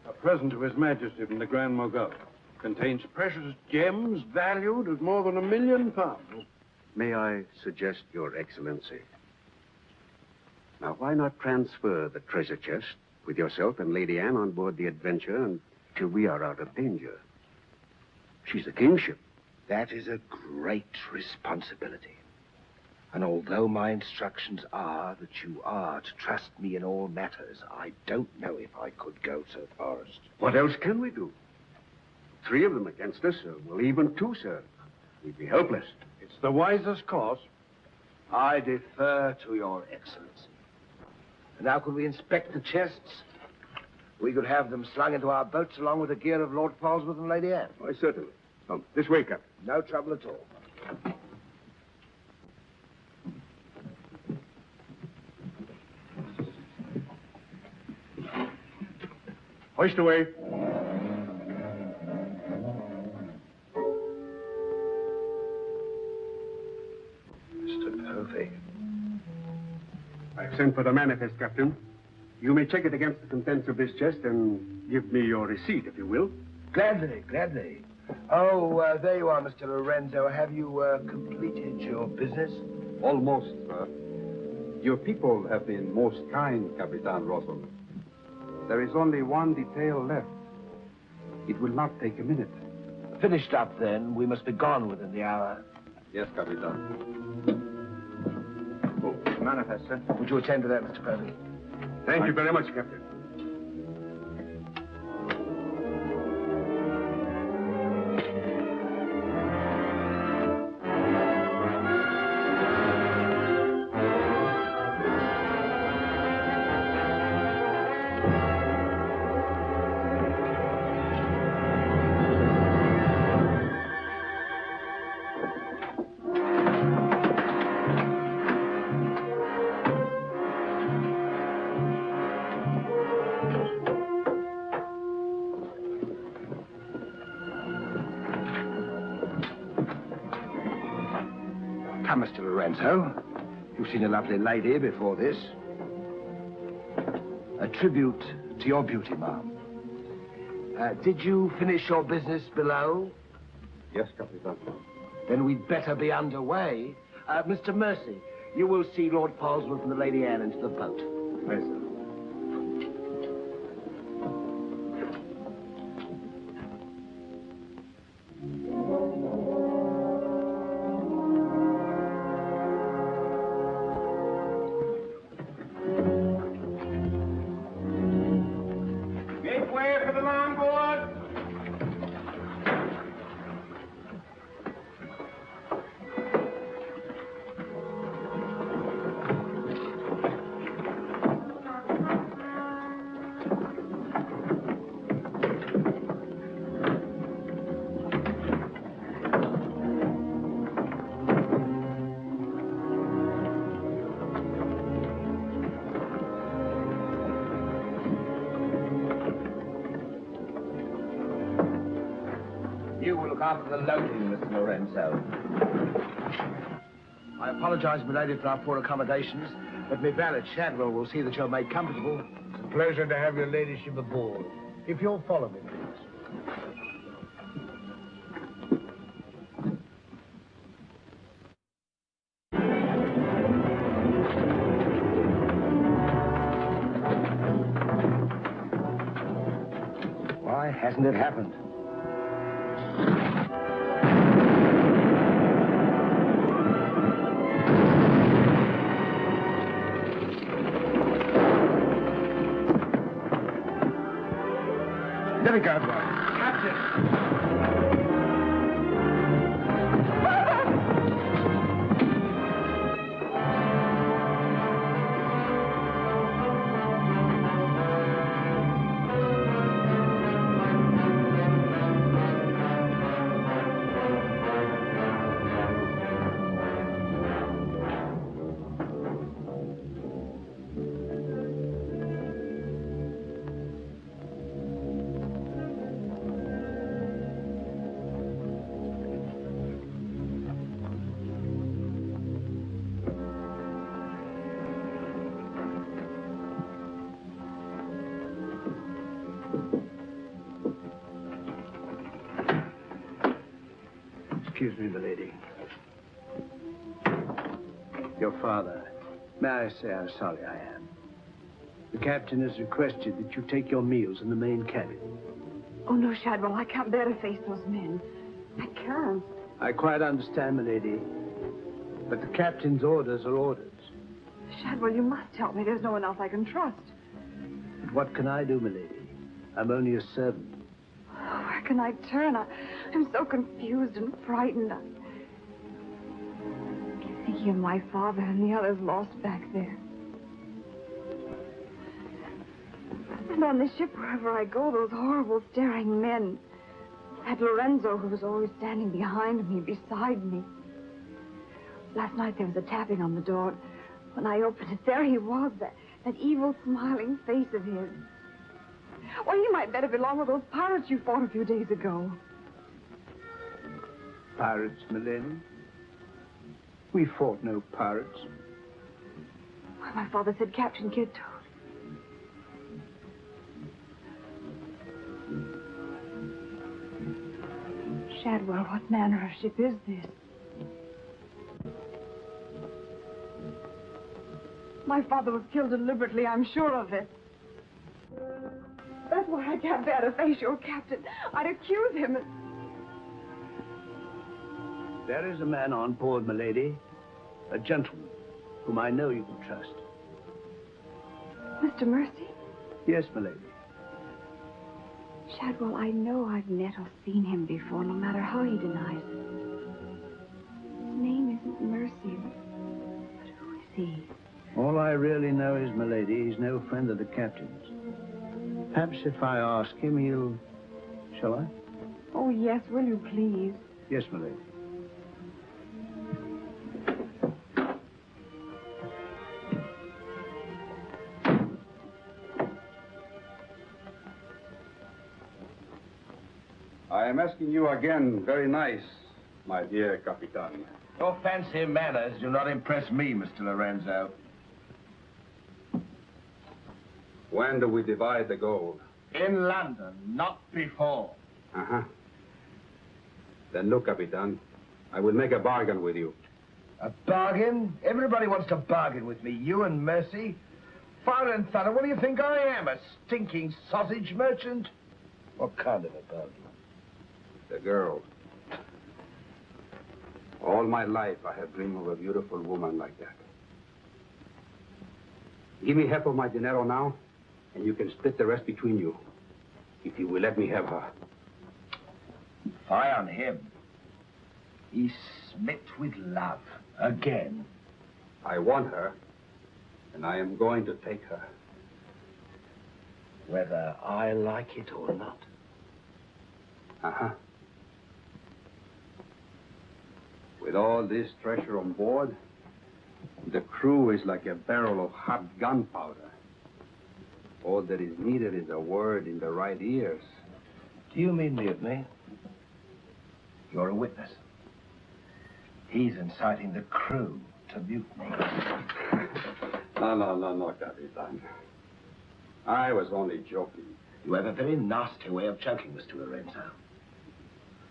A present to His Majesty from the Grand Mogul. Contains precious gems valued at more than £1 million. May I suggest, Your Excellency? Now, why not transfer the treasure chest with yourself and Lady Anne on board the Adventure until we are out of danger? She's a kingship. That is a great responsibility. And although my instructions are that you are to trust me in all matters, I don't know if I could go so far as to... What else can we do? 3 of them against us, well, even 2, sir. We'd be helpless. It's the wisest course. I defer to Your Excellency. And now, could we inspect the chests? We could have them slung into our boats along with the gear of Lord Falsworth and Lady Anne. Why, certainly. Come, this way, Captain. No trouble at all. Hoist away. Mr. Povey. I've sent for the manifest, Captain. You may check it against the contents of this chest and give me your receipt, if you will. Gladly, gladly. Oh, there you are, Mr. Lorenzo. Have you completed your business? Almost, sir. Your people have been most kind, Capitan Rossum. There is only one detail left. It will not take a minute. Finished up, then. We must be gone within the hour. Yes, Capitan. Oh, manifest, sir. Would you attend to that, Mr. Povey? Thank you very much, Captain. Come, Mr. Lorenzo. You've seen a lovely lady before this. A tribute to your beauty, ma'am. Did you finish your business below? Yes, Capitan. Then we'd better be underway. Mr. Mercy, you will see Lord Polesworth and the Lady Anne into the boat. Yes, sir. Make way for the longboard. You will look after the loading, Mr. Lorenzo. I apologize, milady, for our poor accommodations, but my valet Shadwell will see that you're made comfortable. It's a pleasure to have your ladyship aboard. If you'll follow me, please. Why hasn't it happened? Let me go, boy. Captain! Excuse me, milady. Your father. May I say how sorry I am? The captain has requested that you take your meals in the main cabin. Oh, no, Shadwell, I can't bear to face those men. I can't. I quite understand, milady. But the captain's orders are orders. Shadwell, you must help me. There's no one else I can trust. But what can I do, milady? I'm only a servant. Oh, where can I turn? I'm so confused and frightened. Thinking of my father and the others lost back there. And on the ship, wherever I go, those horrible staring men. That Lorenzo who was always standing behind me, beside me. Last night there was a tapping on the door. When I opened it, there he was, that evil, smiling face of his. Well, he might better belong with those pirates you fought a few days ago. Pirates, milady? We fought no pirates. Why, my father said Captain Kidd told. Shadwell, what manner of ship is this? My father was killed deliberately, I'm sure of it. That's why I can't bear to face your captain. I'd accuse him. There is a man on board, milady. A gentleman whom I know you can trust. Mr. Mercy? Yes, milady. Shadwell, I know I've met or seen him before, no matter how he denies it. His name isn't Mercy, but who is he? All I really know is, milady, he's no friend of the captain's. Perhaps if I ask him, he'll... Shall I? Oh, yes, will you please? Yes, milady. I am asking you again, very nice, My dear Capitan. Your fancy manners do not impress me, Mr. Lorenzo. When do we divide the gold? In London, not before. Uh-huh. Then look, Capitan, I will make a bargain with you. A bargain? Everybody wants to bargain with me. You and Mercy. Fire and thunder, what do you think I am? A stinking sausage merchant? What kind of a bargain? The girl. All my life I have dreamed of a beautiful woman like that. Give me half of my dinero now, and you can split the rest between you. If you will let me have her. Fie on him. He's smit with love. Again. I want her, and I am going to take her. Whether I like it or not. Uh-huh. With all this treasure on board, the crew is like a barrel of hot gunpowder. All that is needed is a word in the right ears. Do you mean mutiny? You're a witness. He's inciting the crew to mutiny. No, Capitan. I was only joking. You have a very nasty way of joking, Mr. Lorenzo.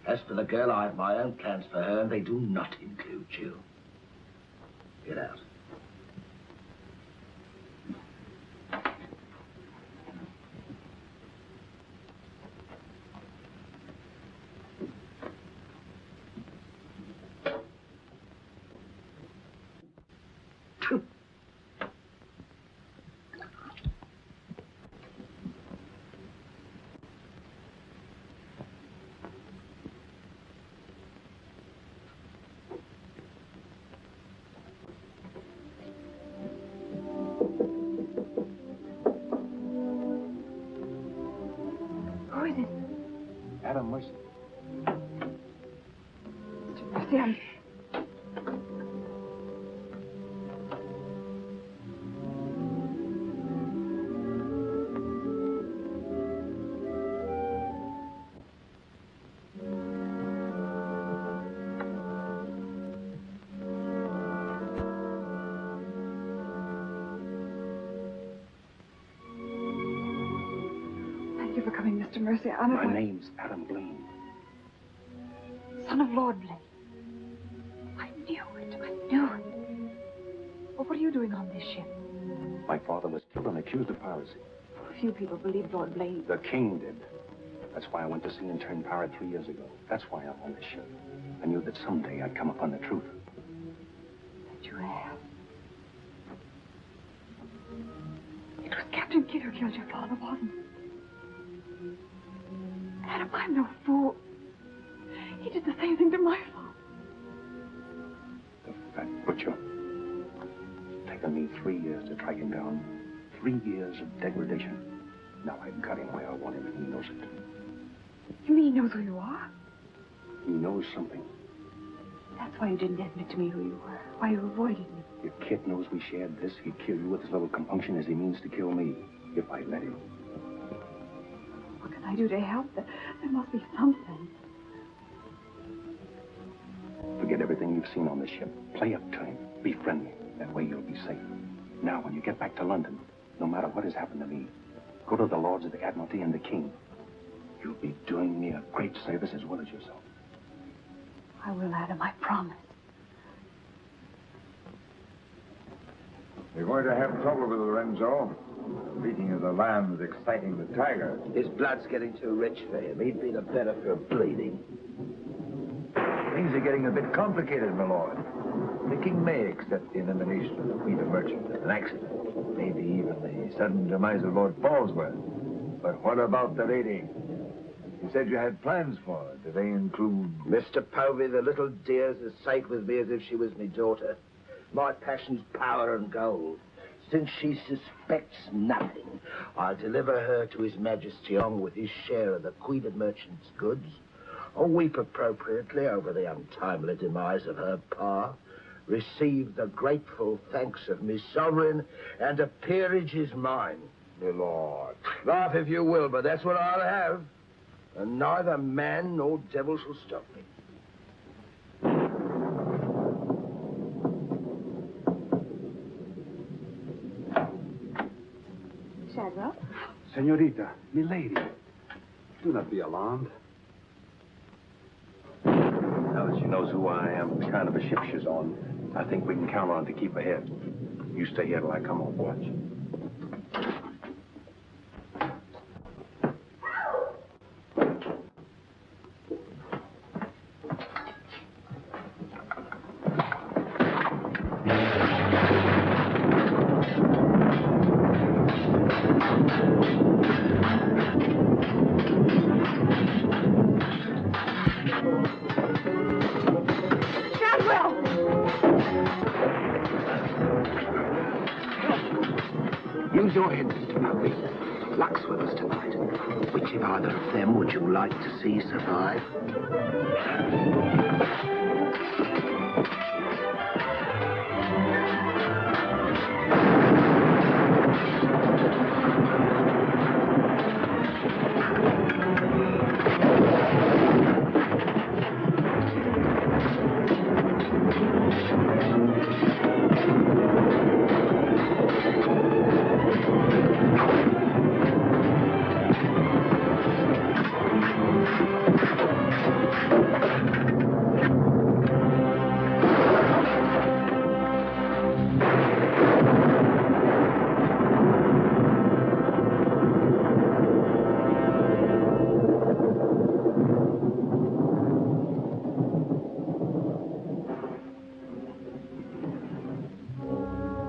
As for the girl, I have my own plans for her, and they do not include you. Get out. Adam Mercy. Mercy, I'm... Thank you for coming, Mr. Mercy. My name's Adam Blaine. Son of Lord Blaine. I knew it. Well, what are you doing on this ship? My father was killed and accused of piracy. Few people believe Lord Blaine. The king did. That's why I went to sea and turned pirate 3 years ago. That's why I'm on this ship. I knew that someday I'd come upon the truth. That you have. It was Captain Kidd who killed your father, wasn't it? Adam, I'm no fool. He did the same thing to my father. The fat butcher. Taken me 3 years to track him down. 3 years of degradation. Now I've got him where I want him, and he knows it. You mean he knows who you are? He knows something. That's why you didn't admit to me who you were. Why you avoided me. If Kit knows we shared this, he'd kill you with as little compunction as he means to kill me, if I let him. What can I do to help? There must be something. Forget everything you've seen on this ship. Play up to him. Be friendly. That way you'll be safe. Now, when you get back to London, no matter what has happened to me, go to the Lords of the Admiralty and the King. You'll be doing me a great service as well as yourself. I will, Adam, I promise. You're going to have trouble with Lorenzo. The beating of the lambs exciting the tiger. His blood's getting too rich for him. He'd be the better for bleeding. Things are getting a bit complicated, my lord. The king may accept the elimination of the Queen of Merchant as an accident. Maybe even the sudden demise of Lord Falsworth. But what about the lady? You said you had plans for her. Do they include... Mr. Povey, the little dear's as safe with me as if she was me daughter. My passion's power and gold. Since she suspects nothing, I'll deliver her to His Majesty along with his share of the Queen of Merchant's goods. I'll weep appropriately over the untimely demise of her pa, receive the grateful thanks of me sovereign, and a peerage is mine. My lord. Laugh if you will, but that's what I'll have. And neither man nor devil shall stop me. Shadwell. Senorita, milady, do not be alarmed. Now that she knows who I am, the kind of a ship she's on, I think we can count on to keep ahead. You stay here till I come on watch. Use your head, Mr. Mowgli. Luck's with us tonight. Which of either of them would you like to see survive?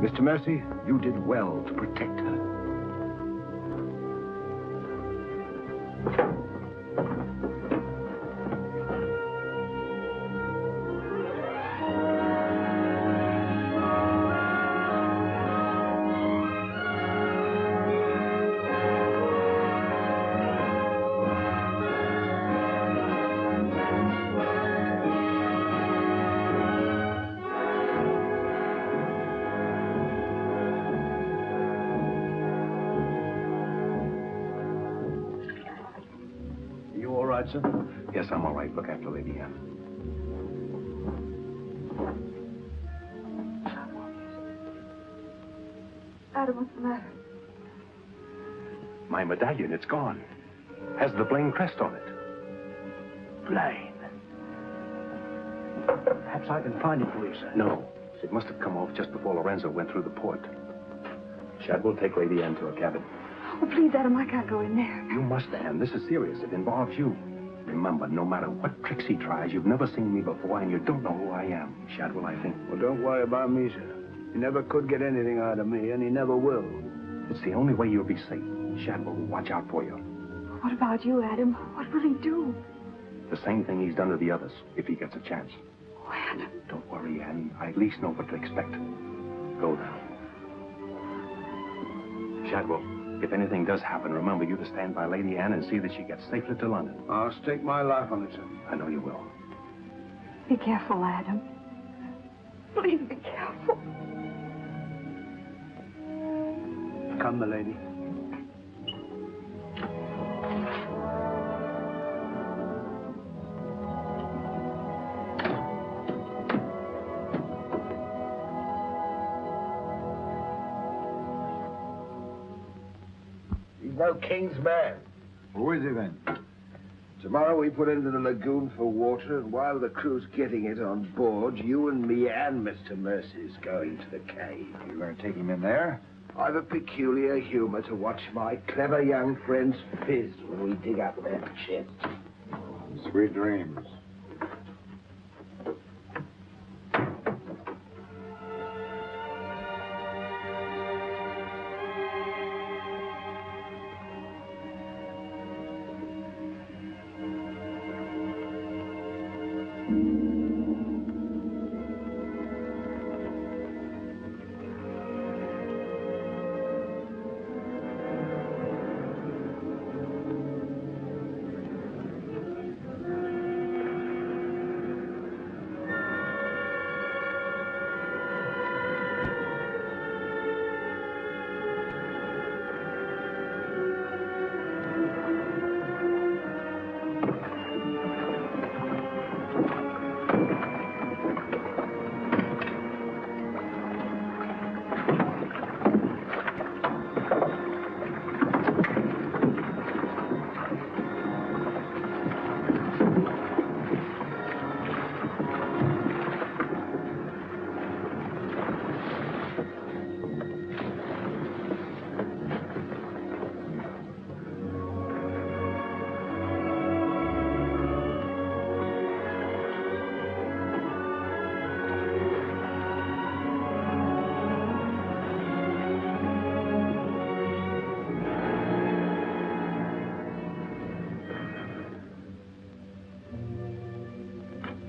Mr. Mercy, you did well to protect her. Sir? Yes, I'm all right. Look after Lady Anne. Adam, what's the matter? My medallion, it's gone. Has the Blaine crest on it. Blaine. Perhaps I can find it for you, sir. No. It must have come off just before Lorenzo went through the port. Shadwell, take Lady Anne to her cabin. Oh, please, Adam, I can't go in there. You must, Anne. This is serious. It involves you. Remember, no matter what tricks he tries, you've never seen me before, and you don't know who I am. Shadwell, I think. Well, don't worry about me, sir. He never could get anything out of me, and he never will. It's the only way you'll be safe. Shadwell will watch out for you. What about you, Adam? What will he do? The same thing he's done to the others, if he gets a chance. Oh, Adam. Don't worry, Anne. I at least know what to expect. Go now. Shadwell, if anything does happen, remember you to stand by Lady Anne and see that she gets safely to London. I'll stake my life on it, sir. I know you will. Be careful, Adam. Please be careful. Come, milady. He's no king's man. Who is he then? Tomorrow we put into the lagoon for water, and while the crew's getting it on board, you and me and Mr. Mercy's going to the cave. You're going to take him in there? I've a peculiar humor to watch my clever young friends fizz when we dig up their chest. Sweet dreams.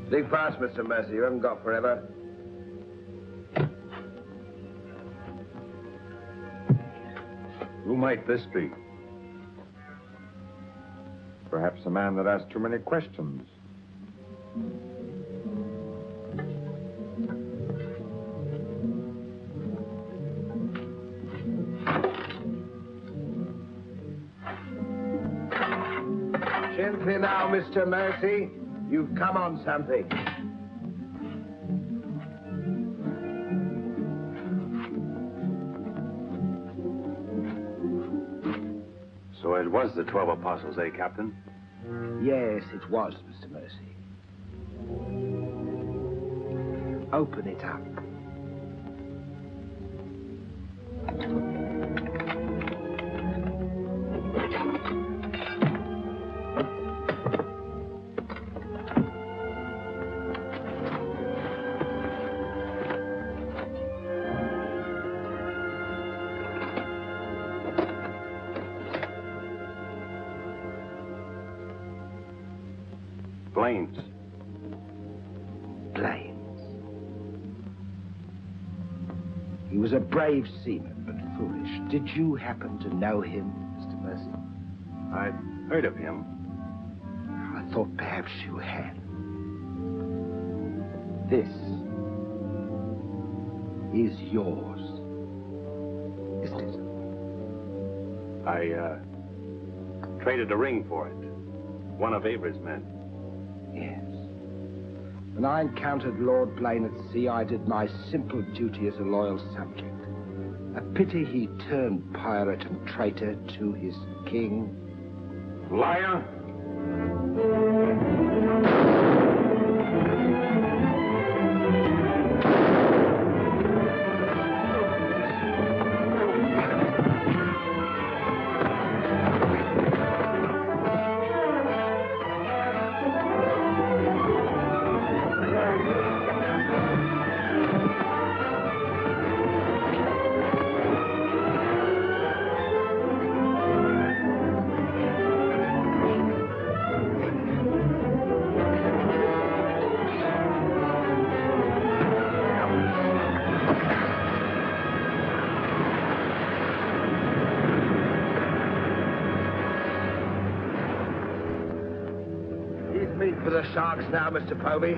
Think fast, Mr. Mercer. You haven't got forever. Who might this be? Perhaps a man that asks too many questions. Gently now, Mr. Mercy. You've come on something. So it was the 12 apostles, eh, Captain? Yes, it was, Mr. Mercy. Open it up. Blaines. Blaines. He was a brave seaman, but foolish. Did you happen to know him, Mr. Mercy? I'd heard of him. I thought perhaps you had. This is yours, isn't it? I traded a ring for it. One of Avery's men. Yes. When I encountered Lord Blaine at sea, I did my simple duty as a loyal subject. A pity he turned pirate and traitor to his king. Liar! For the sharks now, Mr. Povey.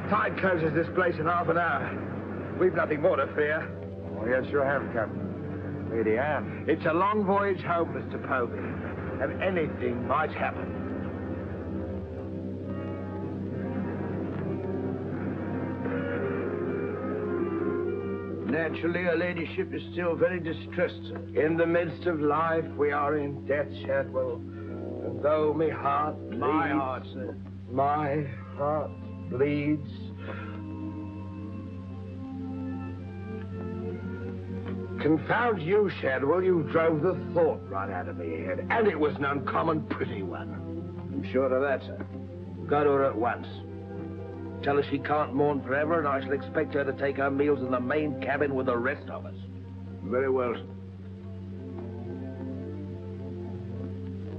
Tide closes this place in half an hour. We've nothing more to fear. Oh, yes, you have, Captain. Lady Anne. It's a long voyage home, Mr. Povey, and anything might happen. Naturally, her ladyship is still very distressed, sir. In the midst of life, we are in death, Shadwell. And though my heart bleeds... My heart, sir. My heart bleeds. Confound you, Shadwell. You drove the thought right out of me head. And it was an uncommon pretty one. I'm sure of that, sir. Go to her at once. Tell her she can't mourn forever, and I shall expect her to take her meals in the main cabin with the rest of us. Very well.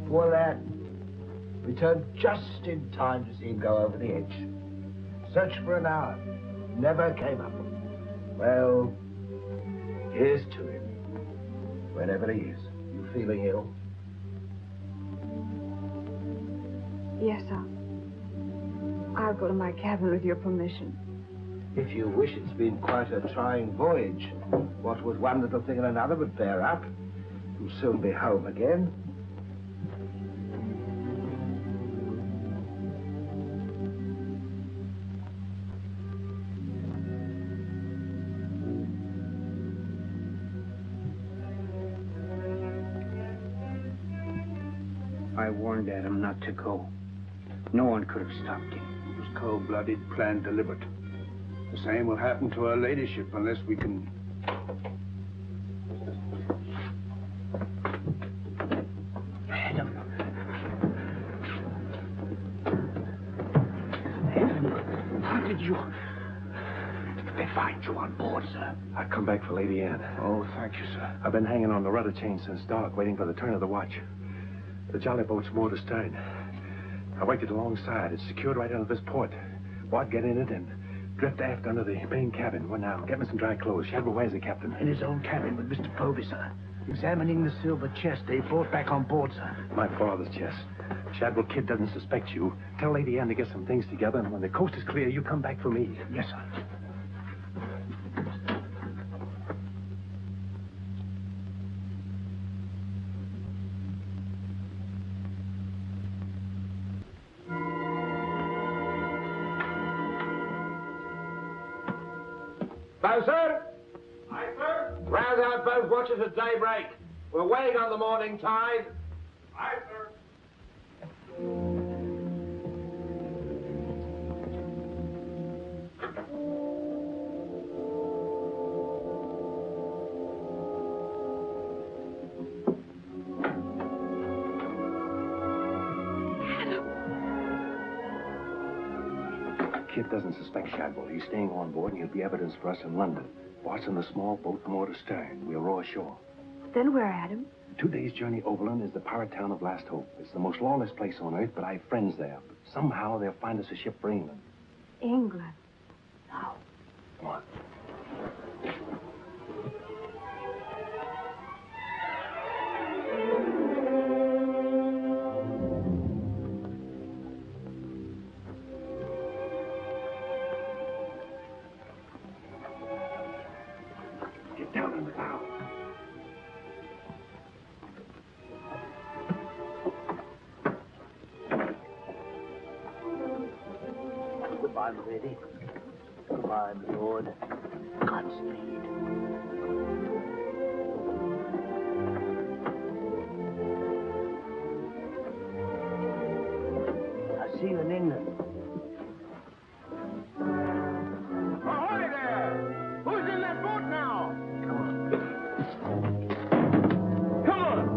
Poor lad. Returned just in time to see him go over the edge. Searched for an hour. Never came up. Well, here's to him. Wherever he is. You feeling ill? Yes, sir. I'll go to my cabin with your permission. If you wish, it's been quite a trying voyage. What with one little thing and another would bear up. You'll soon be home again. I warned Adam not to go. No one could have stopped him. It was cold-blooded, planned, deliberate. The same will happen to her ladyship unless we can... Adam, how did you... They find you on board, sir? I've come back for Lady Anne. Oh, thank you, sir. I've been hanging on the rudder chain since dark, waiting for the turn of the watch. The jolly boat's moored astern. I waited alongside. It's secured right under this port. Boyd, get in it and drift aft under the main cabin. Well, now, get me some dry clothes. Shadwell, where's the captain? In his own cabin with Mr. Povey, sir. Examining the silver chest they brought back on board, sir. My father's chest. Shadwell Kid doesn't suspect you. Tell Lady Anne to get some things together, and when the coast is clear, you come back for me. Yes, sir. Bosun! Aye, sir. Rouse out both watches at daybreak. We're waiting on the morning tide. Aye, sir. Kid doesn't suspect Shadwell. He's staying on board, and he'll be evidence for us in London. Watching the small boat from to stern. We'll row ashore. Then where, Adam? 2 days' journey overland is the pirate town of Last Hope. It's the most lawless place on earth, but I have friends there. But somehow they'll find us a ship for England. England. Now, come on. Get down in the bow. Goodbye, my lady. Goodbye, my lord. Godspeed. I'll see you in England. Ahoy there! Who's in that boat now? Come on!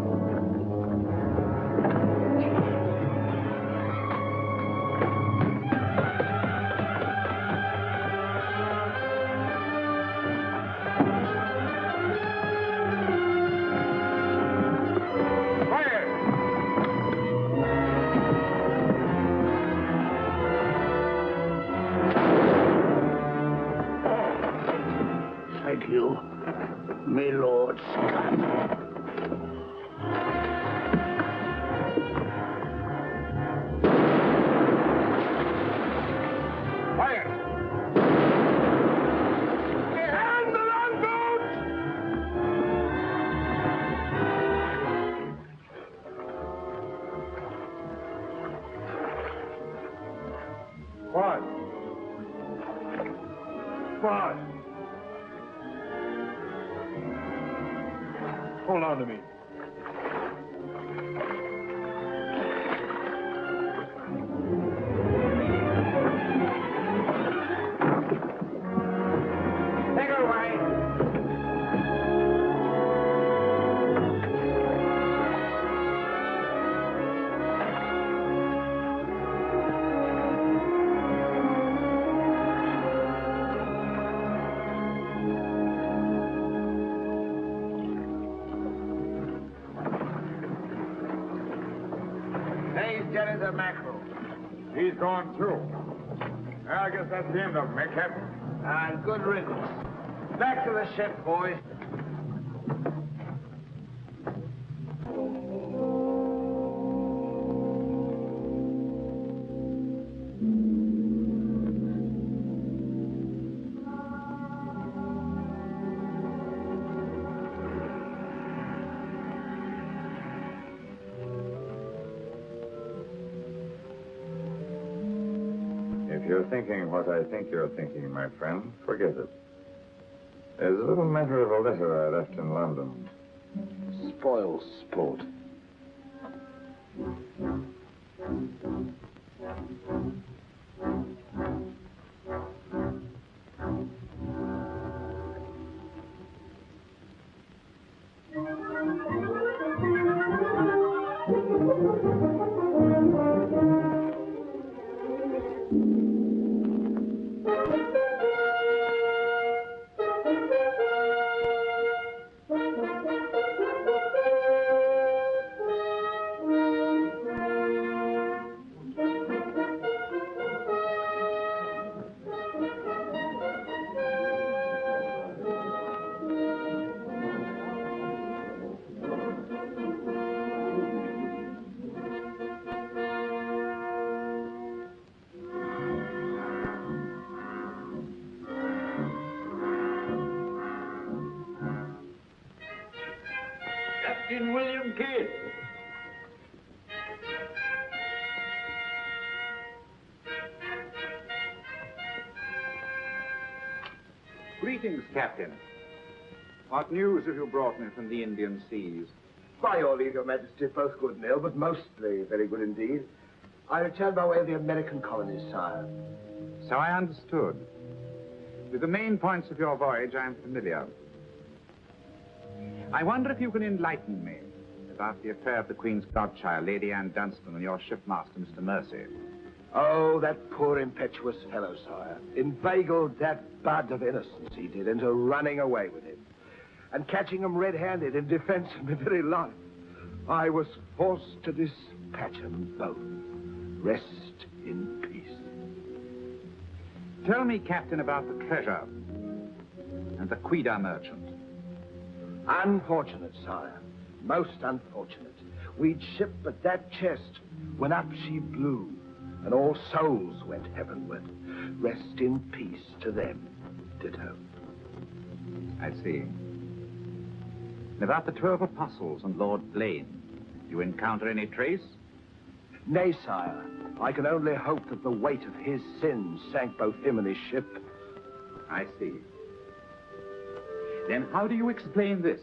Thank you, my lord Scott. Fire! And the longboat! What? What? Hold on to me. Take her away! Today's dinner's a mackerel. He's gone too. I guess that's the end of him, eh, Captain? And good riddance. Back to the ship, boys. If you're thinking what I think you're thinking, my friend, forget it. There's a little matter of a letter I left in London. Spoil sport. Captain William Kidd. Greetings, Captain. What news have you brought me from the Indian seas? By your leave, Your Majesty, both good and ill, but mostly very good indeed. I returned by way of the American colonies, sire. So I understood. With the main points of your voyage, I am familiar. I wonder if you can enlighten me about the affair of the Queen's godchild, Lady Anne Dunstan, and your shipmaster, Mr. Mercy. Oh, that poor impetuous fellow, sire. Inveigled that bud of innocence he did into running away with him. And catching him red-handed in defense of my very life. I was forced to dispatch them both. Rest in peace. Tell me, Captain, about the treasure and the Quida merchant. Unfortunate, sire. Most unfortunate. We'd ship but that chest when up she blew, and all souls went heavenward. Rest in peace to them. Ditto. I see. And about the 12 apostles and Lord Blaine, do you encounter any trace? Nay, sire. I can only hope that the weight of his sins sank both him and his ship. I see. Then how do you explain this?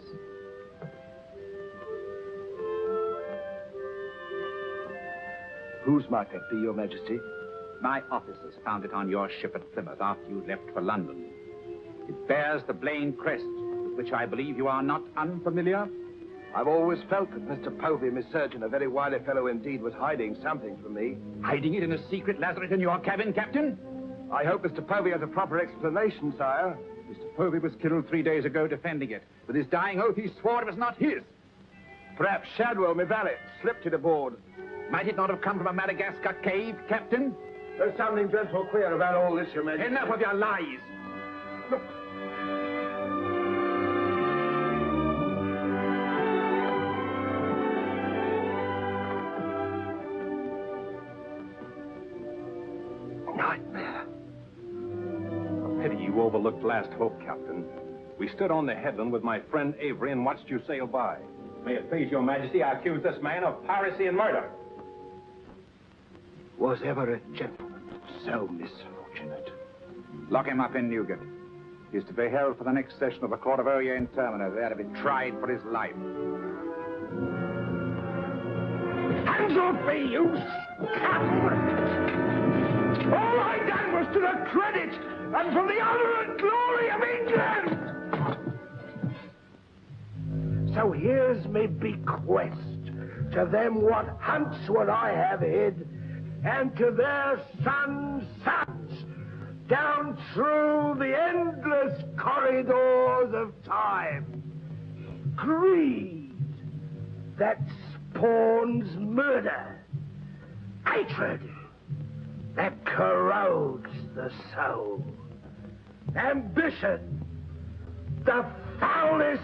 Whose might that be, Your Majesty? My officers found it on your ship at Plymouth after you left for London. It bears the Blaine crest, with which I believe you are not unfamiliar. I've always felt that Mr. Povey, my surgeon, a very wily fellow indeed, was hiding something from me. Hiding it in a secret lazaret in your cabin, Captain? I hope Mr. Povey has a proper explanation, sire. Mr. Povey was killed 3 days ago defending it. With his dying oath, he swore it was not his. Perhaps Shadwell, my valet, slipped it aboard. Might it not have come from a Madagascar cave, Captain? There's something dreadful queer about all this, Your Majesty. Enough of your lies. Look. Nightmare. A pity you overlooked last hope, Captain. We stood on the headland with my friend Avery and watched you sail by. May it please your majesty, I accuse this man of piracy and murder. Was ever a gentleman so misfortunate? Lock him up in Newgate. He's to be held for the next session of the Court of Oyer in Termina, there to be tried for his life. Hands off me, you scum! All I done was to the credit and for the honor and glory of England! So here's me bequest to them what hunts what I have hid, and to their sons' sons, down through the endless corridors of time. Greed that spawns murder, hatred that corrodes the soul, ambition, the foulest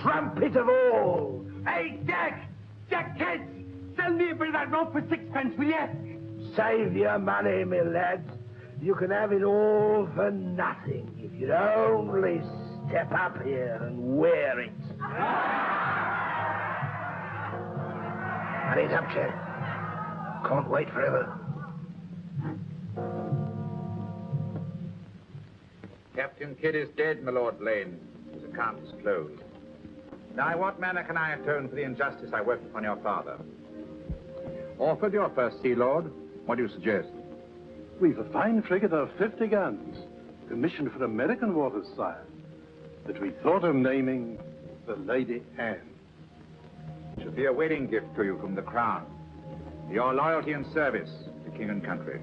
trumpet of all. Hey, Jack! Jack Kidd! Sell me a bit of that rope for 6 will you? Save your money, my lad. You can have it all for nothing if you'd only step up here and wear it. Hurry it up, Jack. Can't wait forever. Captain Kidd is dead, my Lord Blaine. His account is closed. Now, in what manner can I atone for the injustice I worked upon your father? Orford, your first Sea Lord, what do you suggest? We've a fine frigate of 50 guns, commissioned for American waters, sire, that we thought of naming the Lady Anne. It should be a wedding gift to you from the Crown, for your loyalty and service to king and country.